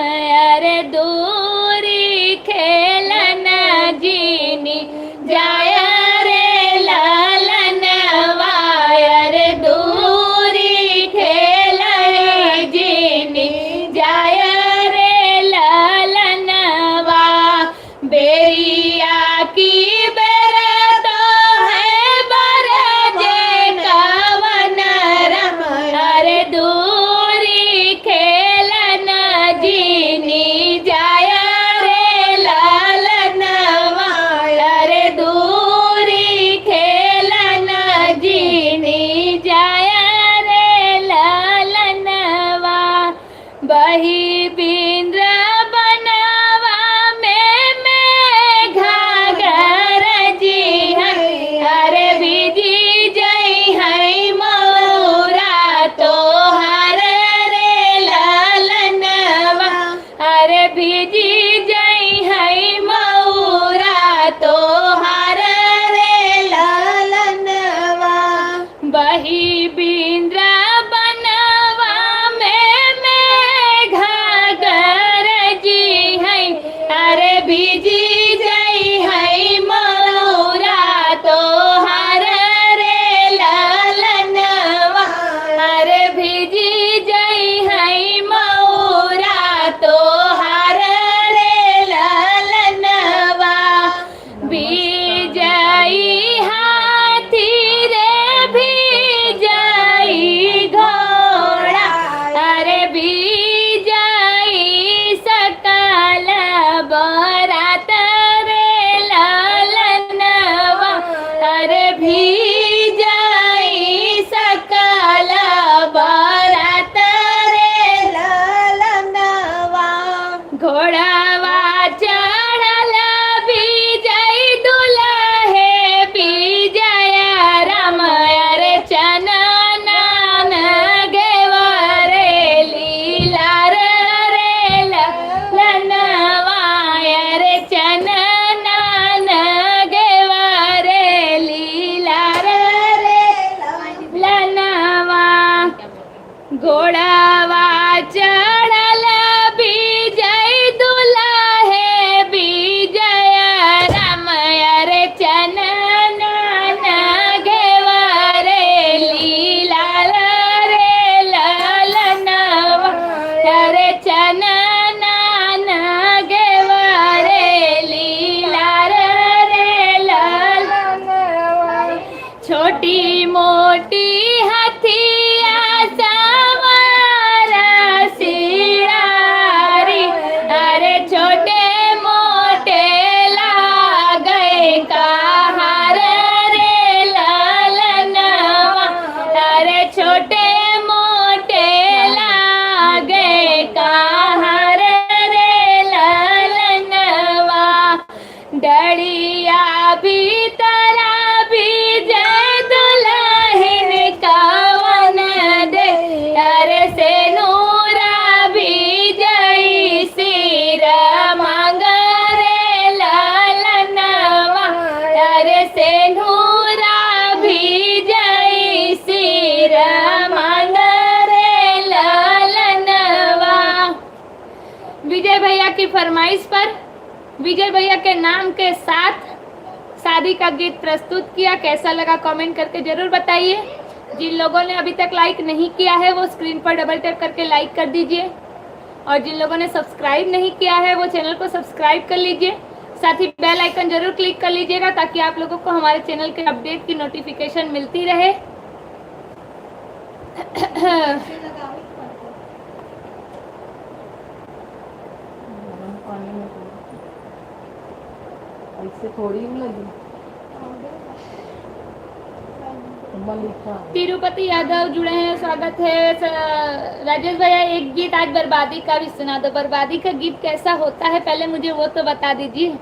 अरे दूरी खेलन जीनी जाय रे लालन वायर, दूरी खेलन जीनी जाय रे लालन वा। बेरिया की मोटी मोटी हथिया सवारा सिरारी, अरे छोटे मोटे लागे कहार रे ललनवा, अरे छोटे मोटे लागे कहार रे ललनवा, डड़िया भीतरा बीजे दुल्हन कवन दे, अरे से नूरा बीजई सिर मांगरे ललनवा, अरे से नूरा बीजई सिर मांगरे ललनवा। विजय भैया की फरमाइश पर विजय भैया के नाम के साथ शादी का गीत प्रस्तुत किया। कैसा लगा कमेंट करके जरूर बताइए। जिन लोगों ने अभी तक लाइक नहीं किया है वो स्क्रीन पर डबल टैप करके लाइक कर दीजिए, और जिन लोगों ने सब्सक्राइब नहीं किया है वो चैनल को सब्सक्राइब कर लीजिए। साथ ही बेल आइकन जरूर क्लिक कर लीजिएगा ताकि आप लोगों को हमारे चैनल के अपडेट की नोटिफिकेशन मिलती रहे। ऐसे थोड़ी नहीं लगी। मलिका तिरुपति यादव जुड़े हैं, स्वागत है। राजेश भैया एक गीत आज बर्बादी का भी सुना दो। बर्बादी का गीत कैसा होता है पहले मुझे वो तो बता दीजिए।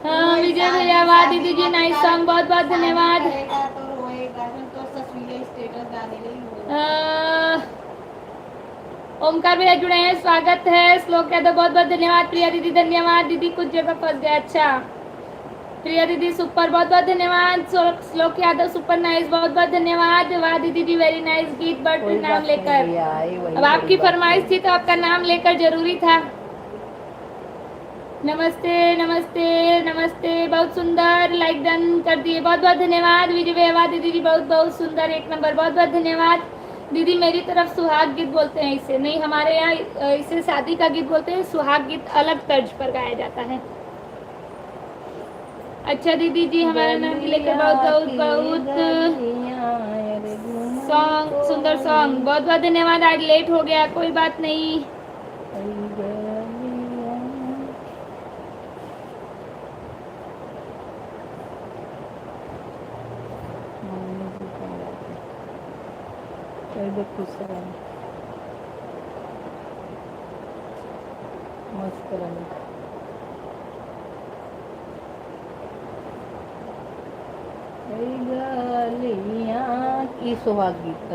हाँ विजय भैया, वाह दीदी जी, नाइस सॉन्ग, बहुत बहुत धन्यवाद। ओमकार भैया जुड़े हैं, स्वागत है। श्लोक यादव बहुत बहुत धन्यवाद। प्रिया दीदी धन्यवाद। दीदी कुछ जगह फंस गया, अच्छा। प्रिया दीदी सुपर, बहुत बहुत धन्यवाद। श्लोक यादव सुपर नाइस, बहुत बहुत धन्यवाद। वाह दीदी जी, वेरी नाइस गीत, बट नाम लेकर। अब आपकी फरमाइश थी तो आपका नाम लेकर जरूरी था। नमस्ते नमस्ते नमस्ते, बहुत सुंदर, लाइक डन कर दिए, बहुत बहुत धन्यवाद। विजय भैया, वाह दीदी जी, बहुत बहुत सुंदर, एक नंबर, बहुत बहुत धन्यवाद। दीदी मेरी तरफ सुहाग गीत बोलते हैं इसे, नहीं हमारे यहाँ इसे शादी का गीत बोलते हैं। सुहाग गीत अलग तर्ज पर गाया जाता है। अच्छा दीदी जी, हमारा नाम लेकर बहुत बहुत बहुत सॉन्ग, सुंदर सॉन्ग, बहुत बहुत धन्यवाद। आज लेट हो गया, कोई बात नहीं। मस्त गलियाँ की सुहाग गीत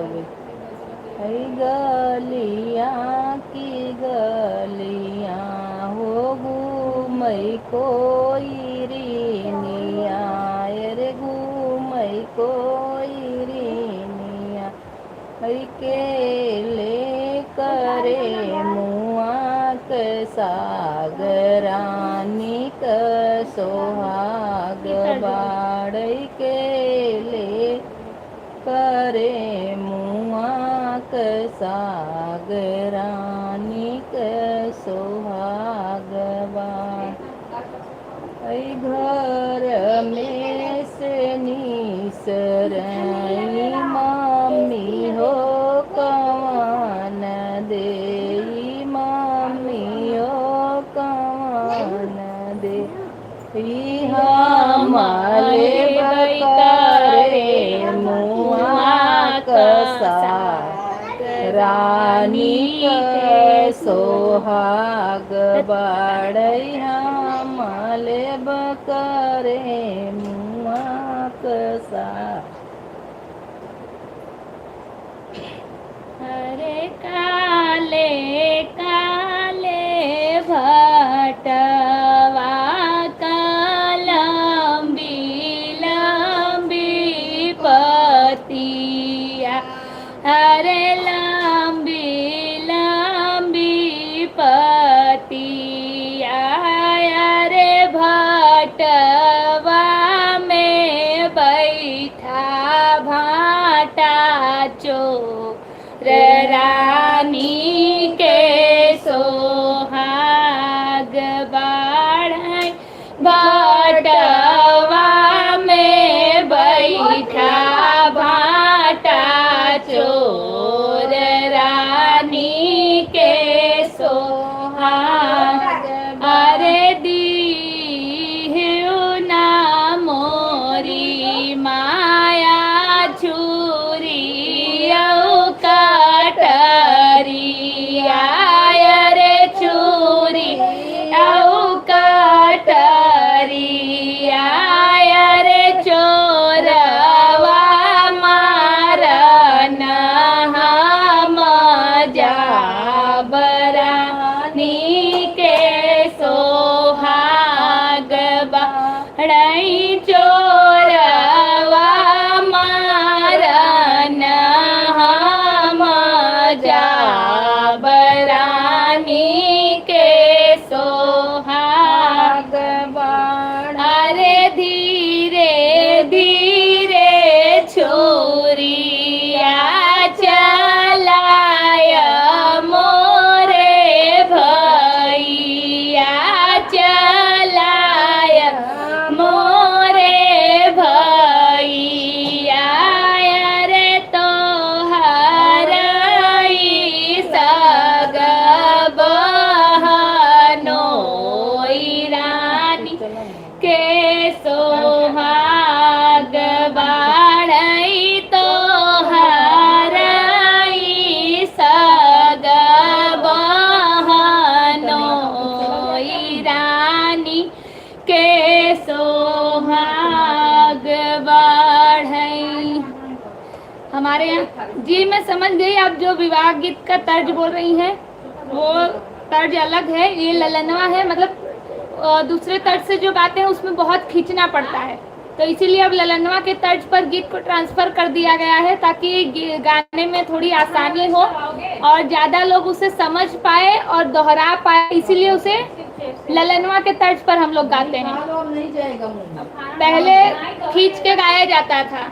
गलियाँ की गलियाँ हो घूमई कोई रीनिया, रे घूमई कोई रीनिया, केले करे मुआ के सागरानी का सोहाग बाड़ई, केले करे मुआ के सागरानी का सोहाग बाड़, घर में से निसरई मम्मी हो कवन दे, मम्मी हो कवन दे, हमारे बकरे मुआ कसा रानी के सोहाग बाड़ई, हमारे बकरे मुआ कसा। अरे काले काले भटवा का लंबी लंबी पतिया, अरे लंबी लंबी पतिया, अरे भटवा में बैठा भाटा चोर रानी के सोहाग बाढ़, भटवा में हमारे यहाँ जी मैं समझ गई। आप जो विवाह गीत का तर्ज बोल रही हैं वो तर्ज अलग है, ये ललनवा है। मतलब दूसरे तर्ज से जो गाते हैं उसमें बहुत खींचना पड़ता है, तो इसीलिए अब ललनवा के तर्ज पर गीत को ट्रांसफ़र कर दिया गया है ताकि गाने में थोड़ी आसानी हो और ज़्यादा लोग उसे समझ पाए और दोहरा पाए, इसीलिए उसे ललनवा के तर्ज पर हम लोग गाते हैं। नहीं जाएगा मुंह। पहले खींच के गाया जाता था।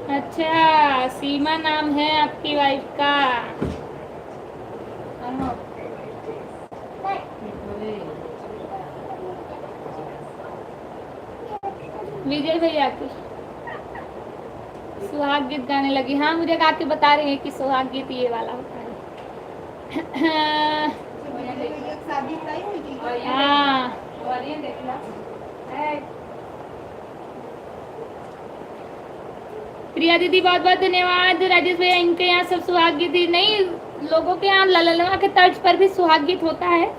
अच्छा, सीमा नाम है आपकी वाइफ का। विजय भैया की सुहाग गीत गाने लगी। हाँ मुझे गा के बता रहे हैं कि सुहाग गीत ये वाला होता है। हाँ प्रिया दीदी बहुत बहुत धन्यवाद। राजेश भैया इनके यहाँ सब सुहाग गीत ही नहीं, लोगों के यहाँ ललनवा के तर्ज पर भी सुहाग गीत होता है,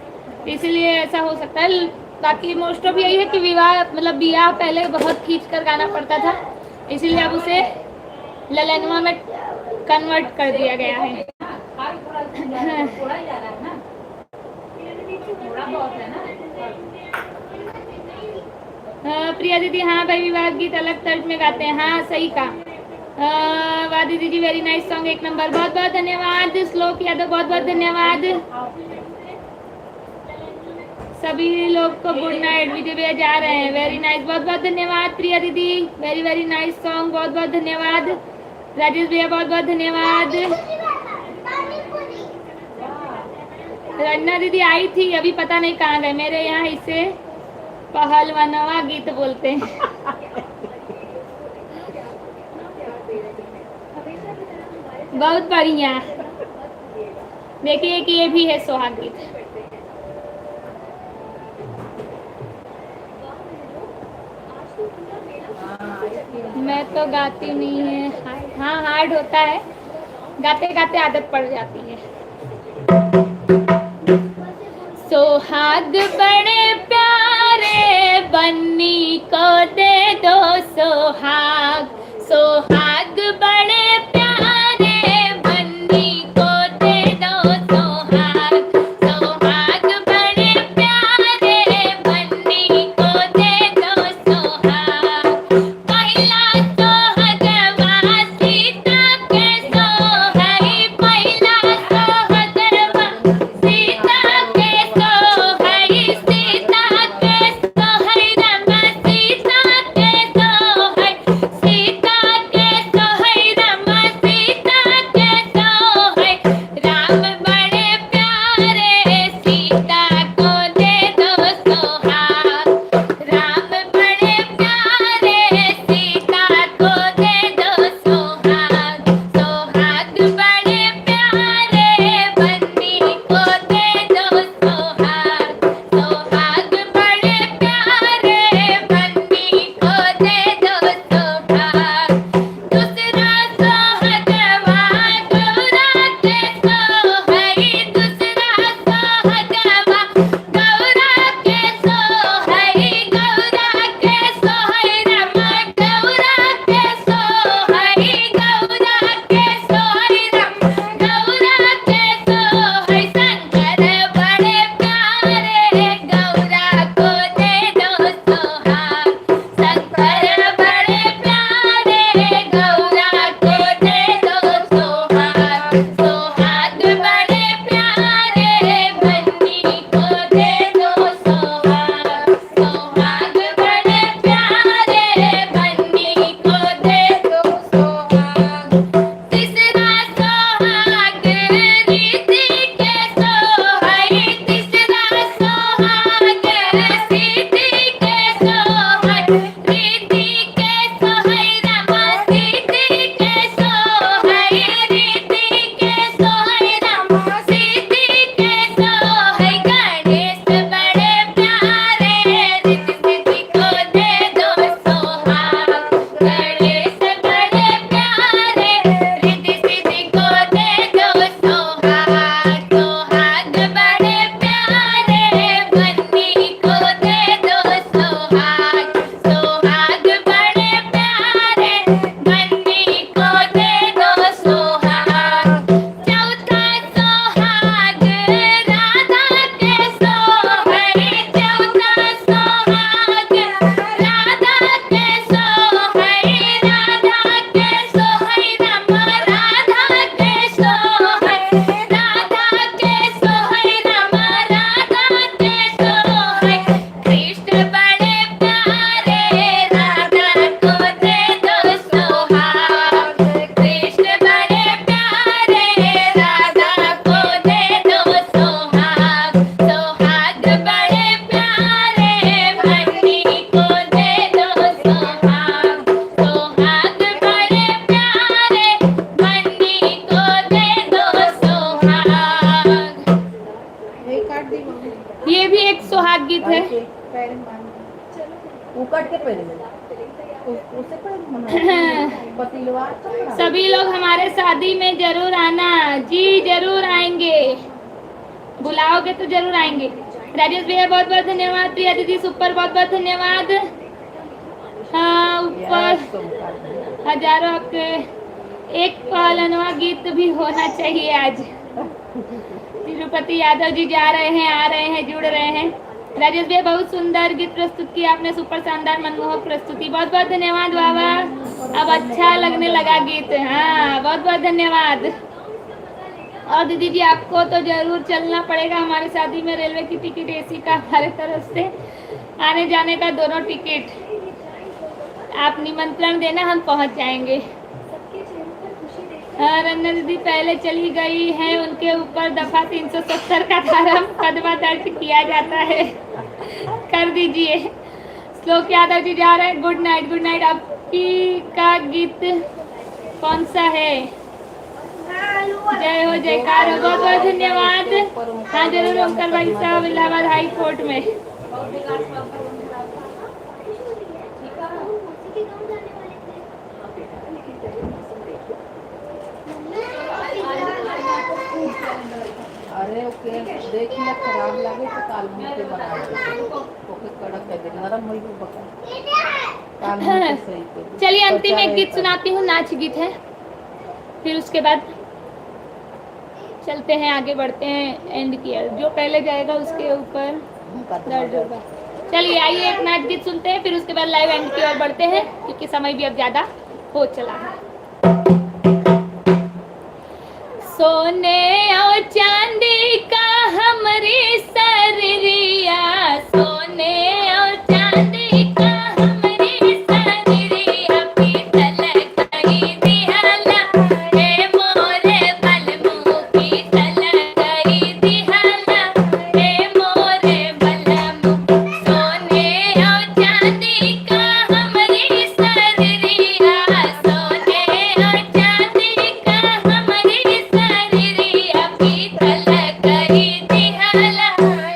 इसलिए ऐसा हो सकता है। बाकी मोस्ट ऑफ यही है कि विवाह मतलब ब्याह पहले बहुत खींच कर गाना पड़ता था, इसीलिए अब उसे ललनवा में कन्वर्ट कर दिया गया है। प्रिया दीदी हाँ भाई विवाह गीत अलग तर्ज में गाते हैं। हाँ सही कहा। वाह दीदी जी वेरी नाइस सॉन्ग, एक नंबर। बहुत बहुत धन्यवाद। श्लोक यादव बहुत बहुत धन्यवाद। सभी लोग को गुड नाइट। विजय भैया जा रहे हैं, वेरी नाइस, बहुत बहुत धन्यवाद। प्रिया दीदी वेरी वेरी नाइस सॉन्ग, बहुत बहुत धन्यवाद। राजेश भैया बहुत बहुत धन्यवाद। रंजना दीदी आई थी, अभी पता नहीं कहाँ गए। मेरे यहाँ इसे पहलवानवा गीत बोलते हैं। बहुत बढ़िया। देखिए कि ये भी है सुहाग गीत। मैं तो गाती नहीं है। हाँ हार्ड होता है, गाते गाते आदत पड़ जाती है। सुहाग बड़े प्यारे बन्नी को दे दो सुहाग, सुहाग बड़े प्यारे बन्नी को दे दो सुहाग, सुहाग बड़े प्यारे बन्नी को दे दो सुहाग। पहला सोहगवा सीता के सोहई, पहला सोहगवा सीता के सोहई, सीता के सोहई रमा सीता के सोहई, सीता के उससे पहले पतिलवार का सभी लोग हमारे शादी में जरूर आना। जी जरूर आएंगे, बुलाओगे तो जरूर आएंगे। राजेश भैया बहुत बहुत धन्यवाद। प्रिया दीदी सुपर बहुत बहुत धन्यवाद। हाँ ऊपर हजारों आपके एक पालनवा गीत भी होना चाहिए आज। तिरुपति यादव जी जा रहे हैं, आ रहे हैं, जुड़ रहे हैं। राजेश भैया बहुत सुंदर गीत प्रस्तुत किया आपने, सुपर शानदार मनमोहक प्रस्तुति, बहुत बहुत धन्यवाद बाबा। अब अच्छा लगने लगा गीत। हाँ बहुत बहुत धन्यवाद। और दीदी जी आपको तो जरूर चलना पड़ेगा हमारी शादी में। रेलवे की टिकट एसी का हमारे तरफ से, आने जाने का दोनों टिकट। आप निमंत्रण देना, हम पहुंच जाएंगे। रन्ना दीदी पहले चली गई है, उनके ऊपर दफा 370 का धारा मुकदमा दर्ज किया जाता है, कर दीजिए। श्लोक यादव जी जा रहे हैं। Good night, good night. आपकी का गीत कौन सा है? जय हो जयकार हो, बहुत बहुत धन्यवाद। हाँ जरूर ओमकार भाई साहब इलाहाबाद हाई कोर्ट में। अरे ओके देख ले, खराब लगे तो काल में के बना दे, ओके कड़क है, नरम होई को बका काल में सही के। चलिए अंतिम एक गीत सुनाती हूँ, नाच गीत है, फिर उसके बाद चलते हैं, आगे बढ़ते हैं। एंड किया जो पहले जाएगा उसके ऊपर दर्ज होगा। चलिए आइए एक नाच गीत सुनते हैं, फिर उसके बाद लाइव एंड की ओर बढ़ते हैं, क्योंकि समय भी अब ज्यादा हो चला है। सोने और चांदी का हमरी सररिया, सोने और चांदी का हमरी सररिया, पीतल करी दिहला हे मोरे बलमू, पीतल करी दिहला हे मोरे बलमू। सोने और चांदी का हमरी सररिया, सोने और चांदी का हमरी सररिया, पीतल करी दिहला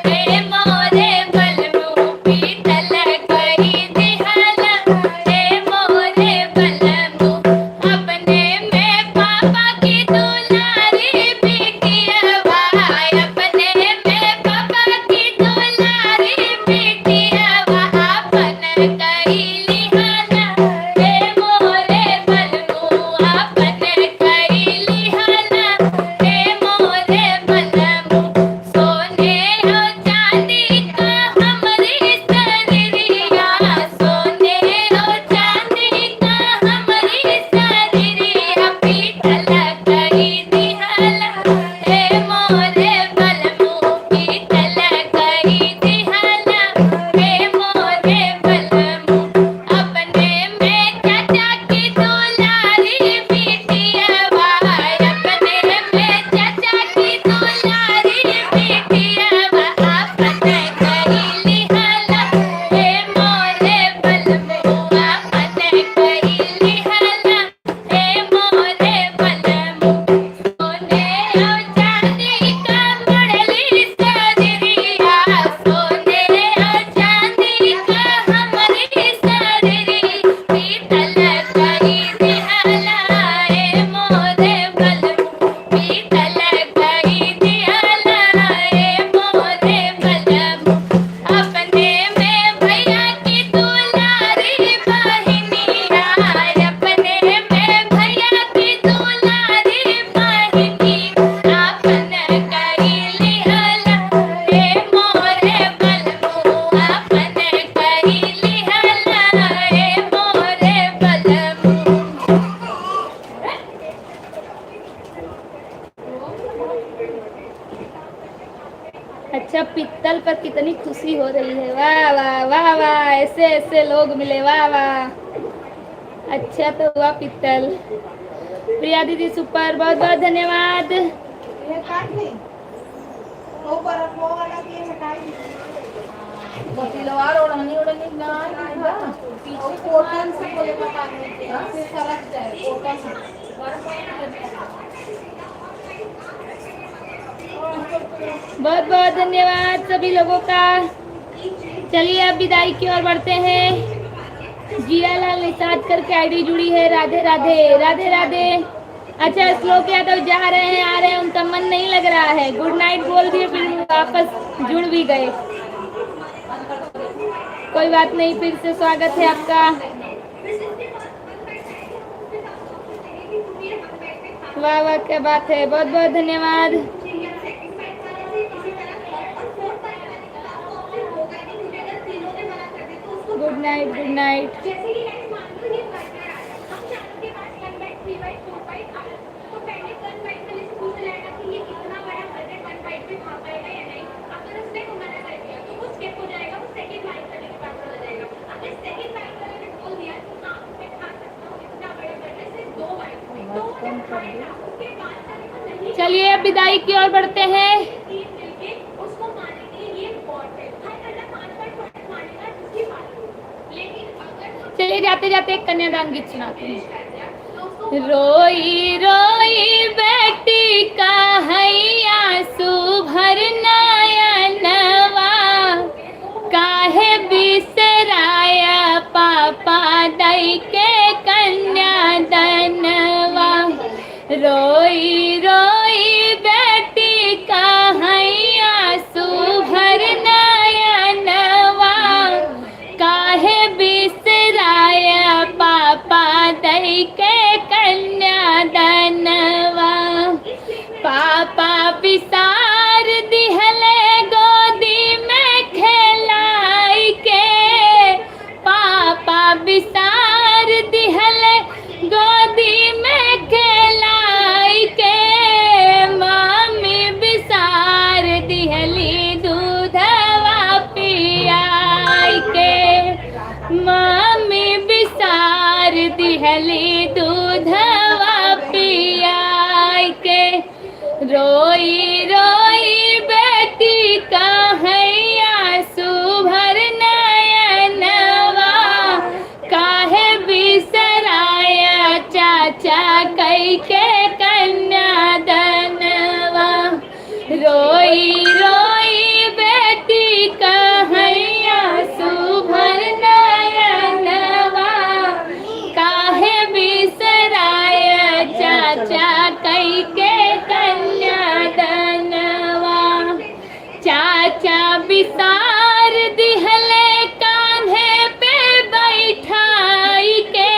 हे मोरे बलमू, पीतल करी दिहला हे मोरे बलमू। अपने में पापा की दुलारी बिटियावा, अपने में पापा की दुलारी बिटियावा, अपन करी लिहाना हे मोरे बलमू, अपन करी लिहाना हे मोरे बलमू। सोने और चांदी का हमरी सररिया, सोने और चांदी का हमरी सररिया, पीतल करी दिहला हे मोरे बलमू, पीतल करी दिहला हे मोरे बलमू। अपने में चाचा की दुलारी बिटियावा, अपने में चाचा की दुलारी बिटियावा, अपन करी लिहाला हे मोरे बलमू, अपन करी लिहाला हे मोरे बलमू। सोने और चांदी का मड़ली सररिया, सोने और चांदी का हमरी सररिया, पीतल करी दिहला हे मोरे बलमू, पीतल करी दिहला हे मोरे बलमू। अपने में भैया की दुलारी बहिनिया, अपने में भैया की दुलारी बहिनी, अपन करी लिहाला हे मोरे बलमू, अपन करी लिहाला हे मोरे बलमू। अच्छा पित्तल पर कितनी खुशी हो रही है, वाह वाह वाह वाह, ऐसे ऐसे लोग मिले, वाह वाह। अच्छा तो हुआ पित्तल। प्रिया दीदी सुपर, बहुत बहुत धन्यवाद। ये काट ली वो पर वो वाला की हटाई। पतिलवार ओढ़नी ओढ़नी ना और कॉटन से बोले बताने से सरक जाए, कॉटन से। बहुत बहुत धन्यवाद सभी लोगों का। चलिए अब विदाई की ओर बढ़ते हैं। जियालाल निषाद करके आईडी जुड़ी है। राधे राधे राधे राधे। अच्छा श्लोक यादव जा रहे हैं आ रहे हैं, उनका मन नहीं लग रहा है। गुड नाइट बोल दिए फिर वापस जुड़ भी गए। कोई बात नहीं, फिर से स्वागत है आपका। वाह वाह क्या बात है, बहुत बहुत धन्यवाद। Good night good night. चलिए अब विदाई की ओर बढ़ते हैं। चलिए जाते जाते एक कन्यादान गीत सुनाते हैं। रोई रोई बेटी का हैया सुभर नयनवा, काहे बिसराया पापा दई के कन्यादानवा। रोई रोई बेटी का हैया सुभर नयनवा, काहे बिसराया पापा दई के कन्यादानवा। पापा बिसार दिहले गोदी में खेलाई के, पापा बिसार दिहले गोदी में खेलाई के। मामी बिसार दिहली दूधवा पियाई के, मामी बिसार दिहली दूधवा पियाई के। रोई रोई बेटी का हैया सुभर नयनवा, काहे बिसराया चाचा कई के कन्यादानवा। रोई रोई बेटी का हैया सुभर नयनवा, काहे बिसराया चाचा कई के कन्यादानवा। चाचा बिसार दिहले कान्हे पे बैठाई के,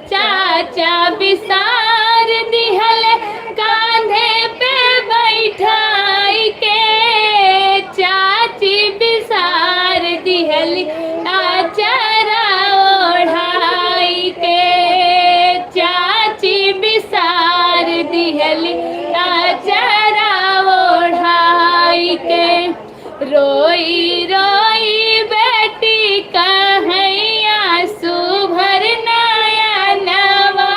चाचा बिसार दिहले कान्हे पे बैठाई के। चाची बिसार दिहली आचरा ओढ़ाई के, चाची बिसार दिहली आचरा ओढ़ाई के। रोई रोई बेटी का हैया सुभर नयनवा,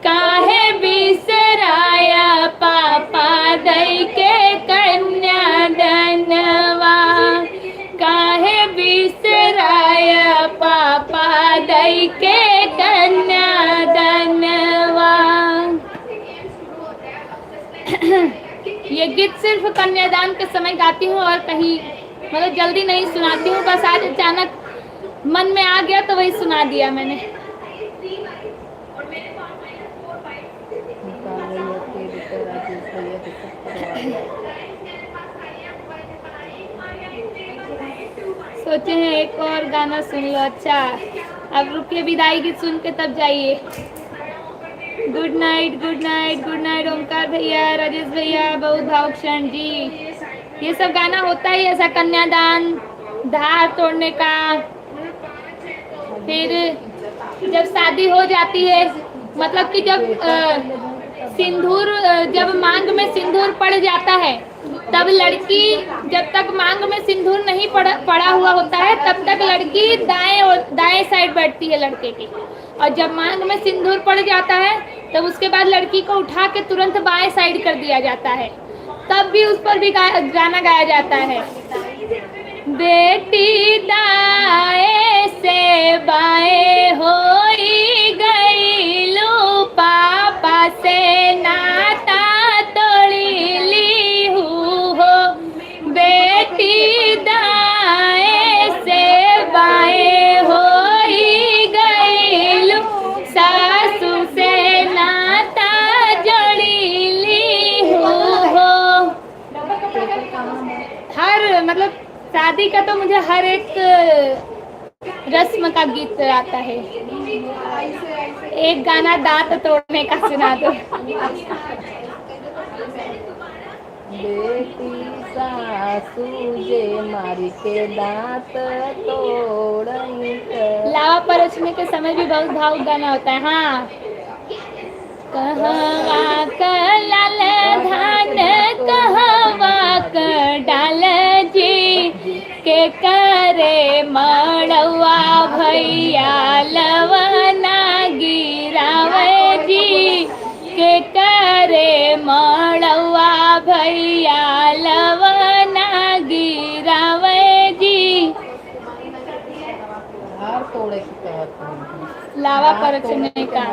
काहे बिसराया पापा दई के कन्यादानवा, काहे बिसराया पापा दई के कन्यादानवा। ये गीत सिर्फ कन्यादान के समय गाती हूँ और कहीं मतलब जल्दी नहीं सुनाती हूँ, बस आज अचानक मन में आ गया तो वही सुना दिया मैंने। सोचे हैं एक और गाना सुन लो। अच्छा अब रुकिए, विदाई गीत सुन के तब जाइए। Good night good night good night Omkar भैया, राजेश भैया, बहुत भावुक क्षण जी। ये सब गाना होता ही ऐसा, कन्यादान, धार तोड़ने का। फिर जब शादी हो जाती है, मतलब कि जब सिंदूर, जब मांग में सिंदूर पड़ जाता है, तब लड़की जब तक मांग में सिंदूर नहीं पड़ा हुआ होता है तब तक लड़की दाएं साइड बैठती है लड़के की, और जब मांग में सिंदूर पड़ जाता है तब उसके बाद लड़की को उठा के तुरंत बाएं साइड कर दिया जाता है। तब भी उस पर भी गाना गाया जाता है। बेटी दाएं से बाएं होई गई लो, पापा से नाता तोड़ी ली हो। बेटी दाएं से बाएं हो शादी का तो मुझे हर एक रस्म का गीत आता है। एक गाना दांत तोड़ने का सुना दो। बेटी सासू जे मारी के दांत तोड़ई त। लावा परोसने के समय भी बहुत भावुक गाना होता है। हाँ, कहवा क लाल धान कहवा क डाल जी के करे मड़वा भैया लवना गिरावे जी के करे मड़वा भैया लवना गिरावे जी। हार तोड़े की कहत लावा परचने का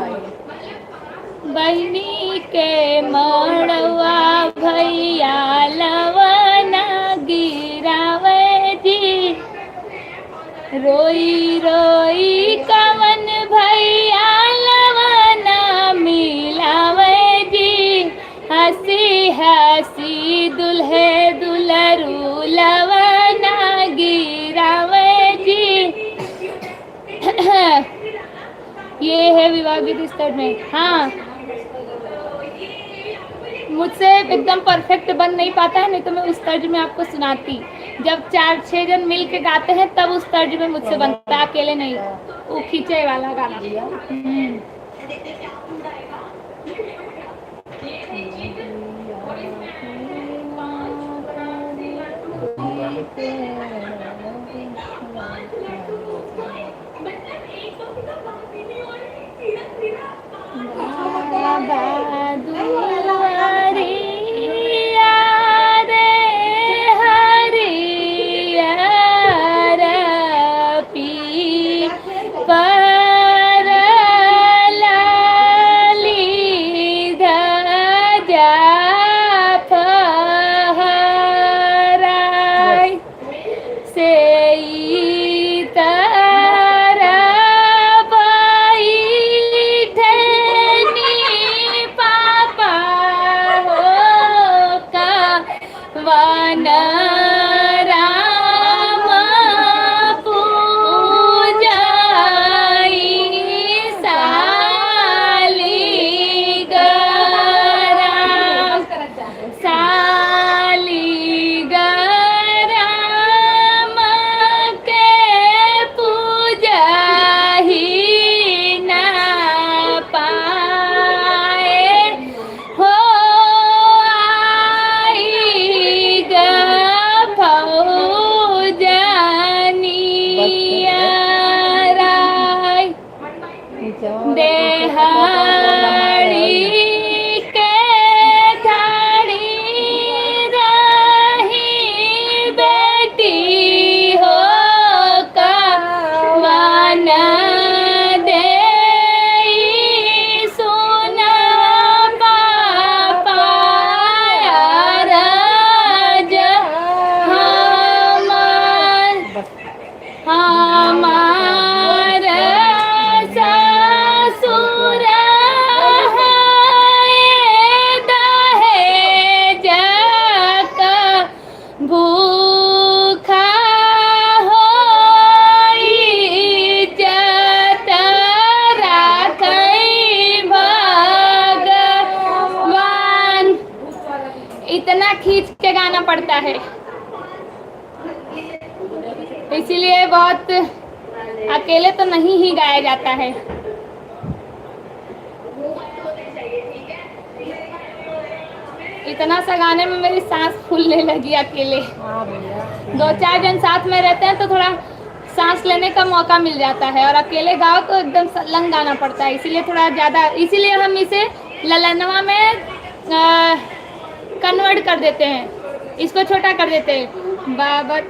बहनी के मड़वा भैया लवना गिरावे जी। रोई रोई कवन भैया लवना मिलावे जी। हंसी हंसी दुल्हे दुलरू लवना गिरावे जी। ये है विवाह विधि स्तर में। हाँ, मुझसे एकदम परफेक्ट बन नहीं पाता है, नहीं तो मैं उस तर्ज में आपको सुनाती। जब 4-6 जन मिल के गाते हैं तब उस तर्ज में मुझसे बनता है, अकेले नहीं। वो खींचे वाला गाना। इतना खींच के गाना पड़ता है, इसीलिए बहुत अकेले तो नहीं ही गाया जाता है। इतना सा गाने में मेरी सांस फूलने लगी अकेले। 2-4 जन साथ में रहते हैं तो थोड़ा सांस लेने का मौका मिल जाता है, और अकेले गाओ तो एकदम लंग गाना पड़ता है, इसीलिए थोड़ा ज़्यादा, इसीलिए हम इसे ललनवा में कन्वर्ट कर देते हैं, इसको छोटा कर देते हैं। बाबा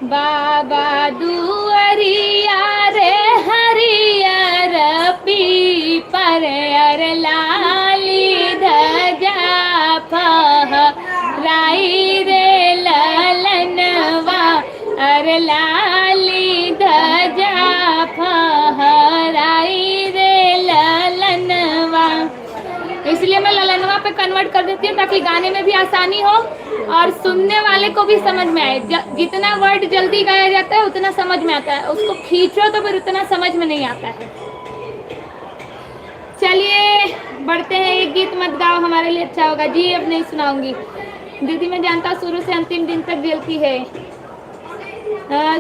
बाबा दुआरिया रे हरियर पीपर अर लाली धजा फहराई रे ललनवा अर लाली धजा फहराई रे ललनवा। इसलिए मैं ललनवा पे कन्वर्ट कर देती हूँ ताकि गाने में भी आसानी हो और सुनने वाले को भी समझ में आए। जितना वर्ड जल्दी गाया जाता है उतना समझ में आता है, उसको खींचो तो फिर उतना समझ में नहीं आता है। चलिए बढ़ते हैं। एक गीत मत गाओ, हमारे लिए अच्छा होगा। जी अब नहीं सुनाऊंगी दीदी, मैं जानता शुरू से अंतिम दिन तक जलती है।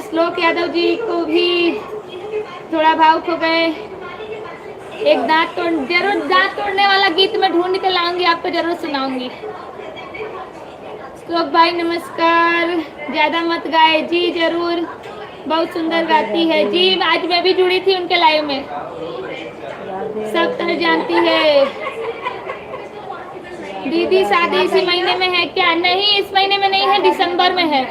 श्लोक यादव जी को भी थोड़ा भावुक हो गए। एक जरूर दांत तोड़ने वाला गीत मैं ढूंढ के लाऊंगी, आपको जरूर सुनाऊंगी। श्लोक भाई नमस्कार। ज्यादा मत गाए जी, जरूर, बहुत सुंदर गाती है जी। आज मैं भी जुड़ी थी उनके लाइव में, सब तरह जानती है। दीदी शादी इसी महीने में है क्या? नहीं, इस महीने में नहीं है, दिसंबर में है।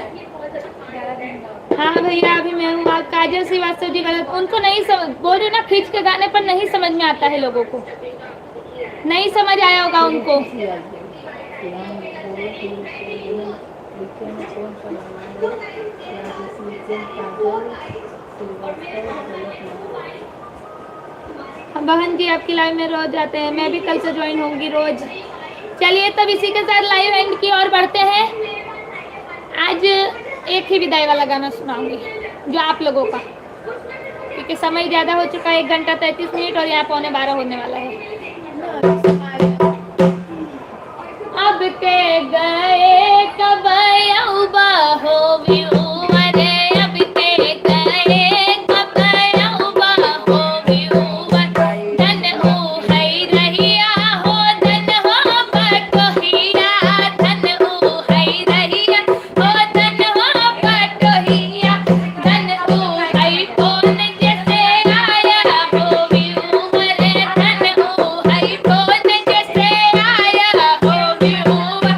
हाँ भैया अभी मैं हूँ। काजल श्रीवास्तव जी गलत, उनको नहीं समझ, बोल रही ना, खींच के गाने पर नहीं समझ में आता है, लोगों को नहीं समझ आया होगा उनको। बहन जी आपकी लाइव में रोज आते हैं, मैं भी कल से ज्वाइन होंगी रोज। चलिए तब इसी के साथ लाइव एंड की ओर बढ़ते हैं। आज एक ही विदाई वाला गाना सुनाऊंगी जो आप लोगों का, क्योंकि समय ज़्यादा हो चुका है, 1 घंटा 33 मिनट और यहाँ 11:15 होने वाला है। अब के गए कब यौबा हो व्यूवर, अब के गए कब यौबा हो व्यूवर, धन हो है रहिया हो, धन हो बटोहिया, धन हो है रहिया हो, धन हो बटोहिया, धन हो है कौन जैसे आया हो व्यूवर, धन हो है कौन जैसे आया हो व्यूवर,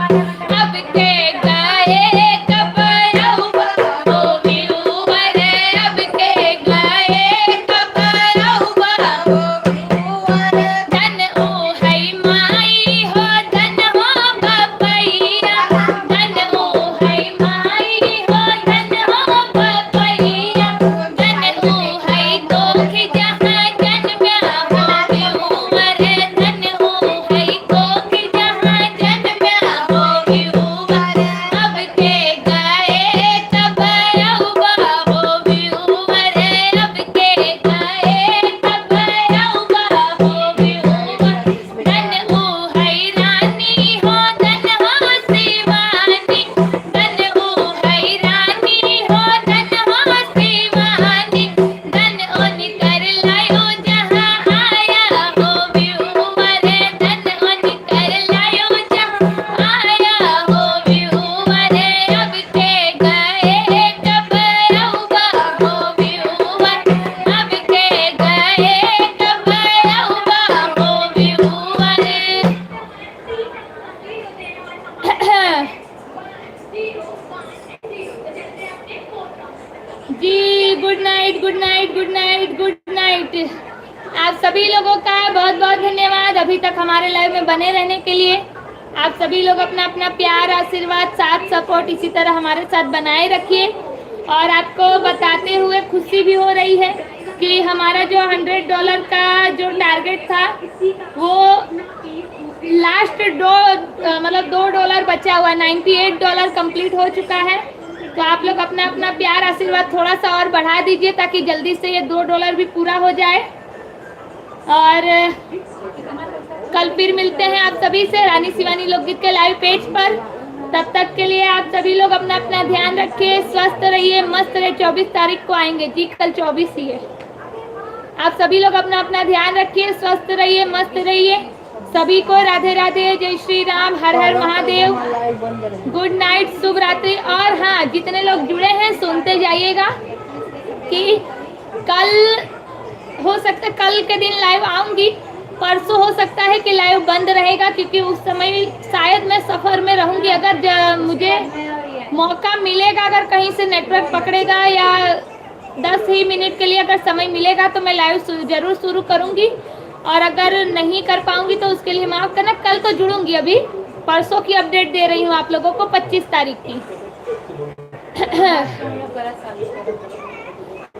अब के गए कब यौबा हो व्यूवर, अब के गए कब यौबा हो व्यूवर, धन हो है माई हो, धन हो बपैया, धन हो है माई हो, धन हो बपैया, धन हो है कोख जहाँ जन्म्या हो व्यूवर, धन हो है कोख जहाँ जन्म्या हो व्यूवर, अब के गए कब यौबा हो व्यूवर, अब के गए कब यौबा हो व्यूवर, धन हो है रानी हो, धन हो शिवानी, धन हो है रानी हो, धन हो शिवानी, धन ओ निकर लायो जहाँ आया हो व्यूवर, धन ओ निकर लायो जहाँ आया हो व्यूवर, अब के गए कब यौबा हो व्यूवर, अब के गए कब यौबा हो व्यूवर। जी good night good night good night good night. आप सभी लोगों का बहुत बहुत धन्यवाद अभी तक हमारे लाइव में बने रहने के लिए। आप सभी लोग अपना अपना प्यार, आशीर्वाद, साथ, सपोर्ट इसी तरह हमारे साथ बनाए रखिए। और आपको बताते हुए खुशी भी हो रही है कि हमारा जो $100 का जो टारगेट था वो लास्ट $2 बचा हुआ, $98 कंप्लीट हो चुका है। तो आप लोग अपना अपना प्यार, आशीर्वाद थोड़ा सा और बढ़ा दीजिए ताकि जल्दी से ये $2 भी पूरा हो जाए। और कल फिर मिलते हैं आप सभी से रानी शिवानी लोकगीत के लाइव पेज पर। तब तक के लिए आप सभी लोग अपना अपना ध्यान रखिए, स्वस्थ रहिए, मस्त रहिए। 24 तारीख को आएंगे जी, कल 24 ही है। आप सभी लोग अपना अपना ध्यान रखिए, स्वस्थ रहिए, मस्त रहिए। सभी को राधे राधे, जय श्री राम, हर हर महादेव, गुड नाइट, शुभ रात्रि। और हाँ, जितने लोग जुड़े हैं सुनते जाइएगा कि कल हो सकता है कल के दिन लाइव आऊंगी, परसों हो सकता है कि लाइव बंद रहेगा क्योंकि उस समय शायद मैं सफ़र में रहूंगी। अगर मुझे मौका मिलेगा, अगर कहीं से नेटवर्क पकड़ेगा या 10 ही मिनट के लिए अगर समय मिलेगा तो मैं लाइव जरूर शुरू करूंगी। और अगर नहीं कर पाऊंगी तो उसके लिए माफ़ करना। कल तो जुड़ूंगी, अभी परसों की अपडेट दे रही हूँ आप लोगों को, 25 तारीख की।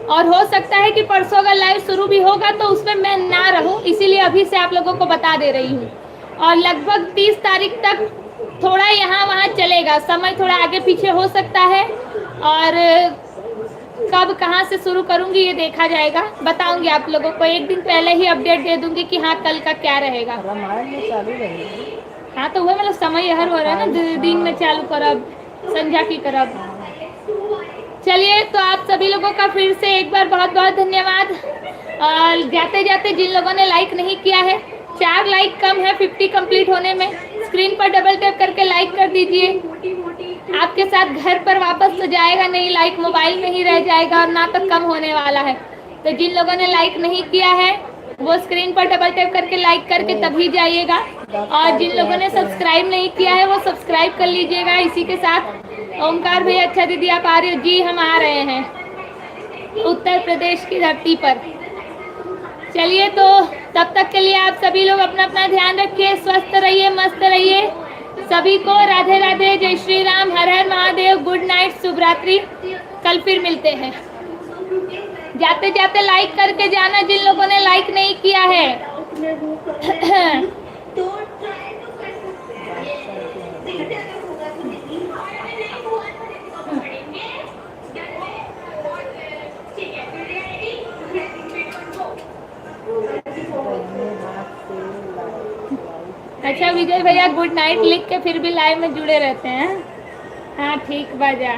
और हो सकता है कि परसों अगर लाइव शुरू भी होगा तो उसमें मैं ना रहूं, इसीलिए अभी से आप लोगों को बता दे रही हूँ। और लगभग 30 तारीख तक थोड़ा यहाँ वहाँ चलेगा, समय थोड़ा आगे पीछे हो सकता है, और कब कहाँ से शुरू करूँगी ये देखा जाएगा, बताऊँगी आप लोगों को। एक दिन पहले ही अपडेट दे दूँगी कि हाँ कल का क्या रहेगा। रामायण में चालू रहेगी। हाँ तो वह मतलब समय हर हो रहा है ना, दिन में चालू करब, संध्या की करब। चलिए, तो आप सभी लोगों का फिर से एक बार बहुत बहुत धन्यवाद। और जाते जाते जिन लोगों ने लाइक नहीं किया है, 4 लाइक कम है 50 कंप्लीट होने में, स्क्रीन पर डबल टैप करके लाइक कर दीजिए। आपके साथ घर पर वापस तो जाएगा नहीं, लाइक मोबाइल में ही रह जाएगा और ना तो कम होने वाला है। तो जिन लोगों ने लाइक नहीं किया है वो स्क्रीन पर डबल टैप करके लाइक करके तभी जाइएगा, और जिन लोगों ने सब्सक्राइब नहीं किया है वो सब्सक्राइब कर लीजिएगा। इसी के साथ ओमकार भैया, अच्छा दीदी आप आ रहे हो? जी हम आ रहे हैं उत्तर प्रदेश की धरती पर। चलिए, तो तब तक के लिए आप सभी लोग अपना अपना ध्यान रखिए, स्वस्थ रहिए, मस्त रहिए। सभी को राधे राधे, जय श्री राम, हर हर महादेव, गुड नाइट, शुभ रात्रि। कल फिर मिलते हैं। जाते जाते लाइक करके जाना जिन लोगों ने लाइक नहीं किया है। अच्छा विजय भैया गुड नाइट लिख के फिर भी लाइव में जुड़े रहते हैं। हाँ ठीक बाजा।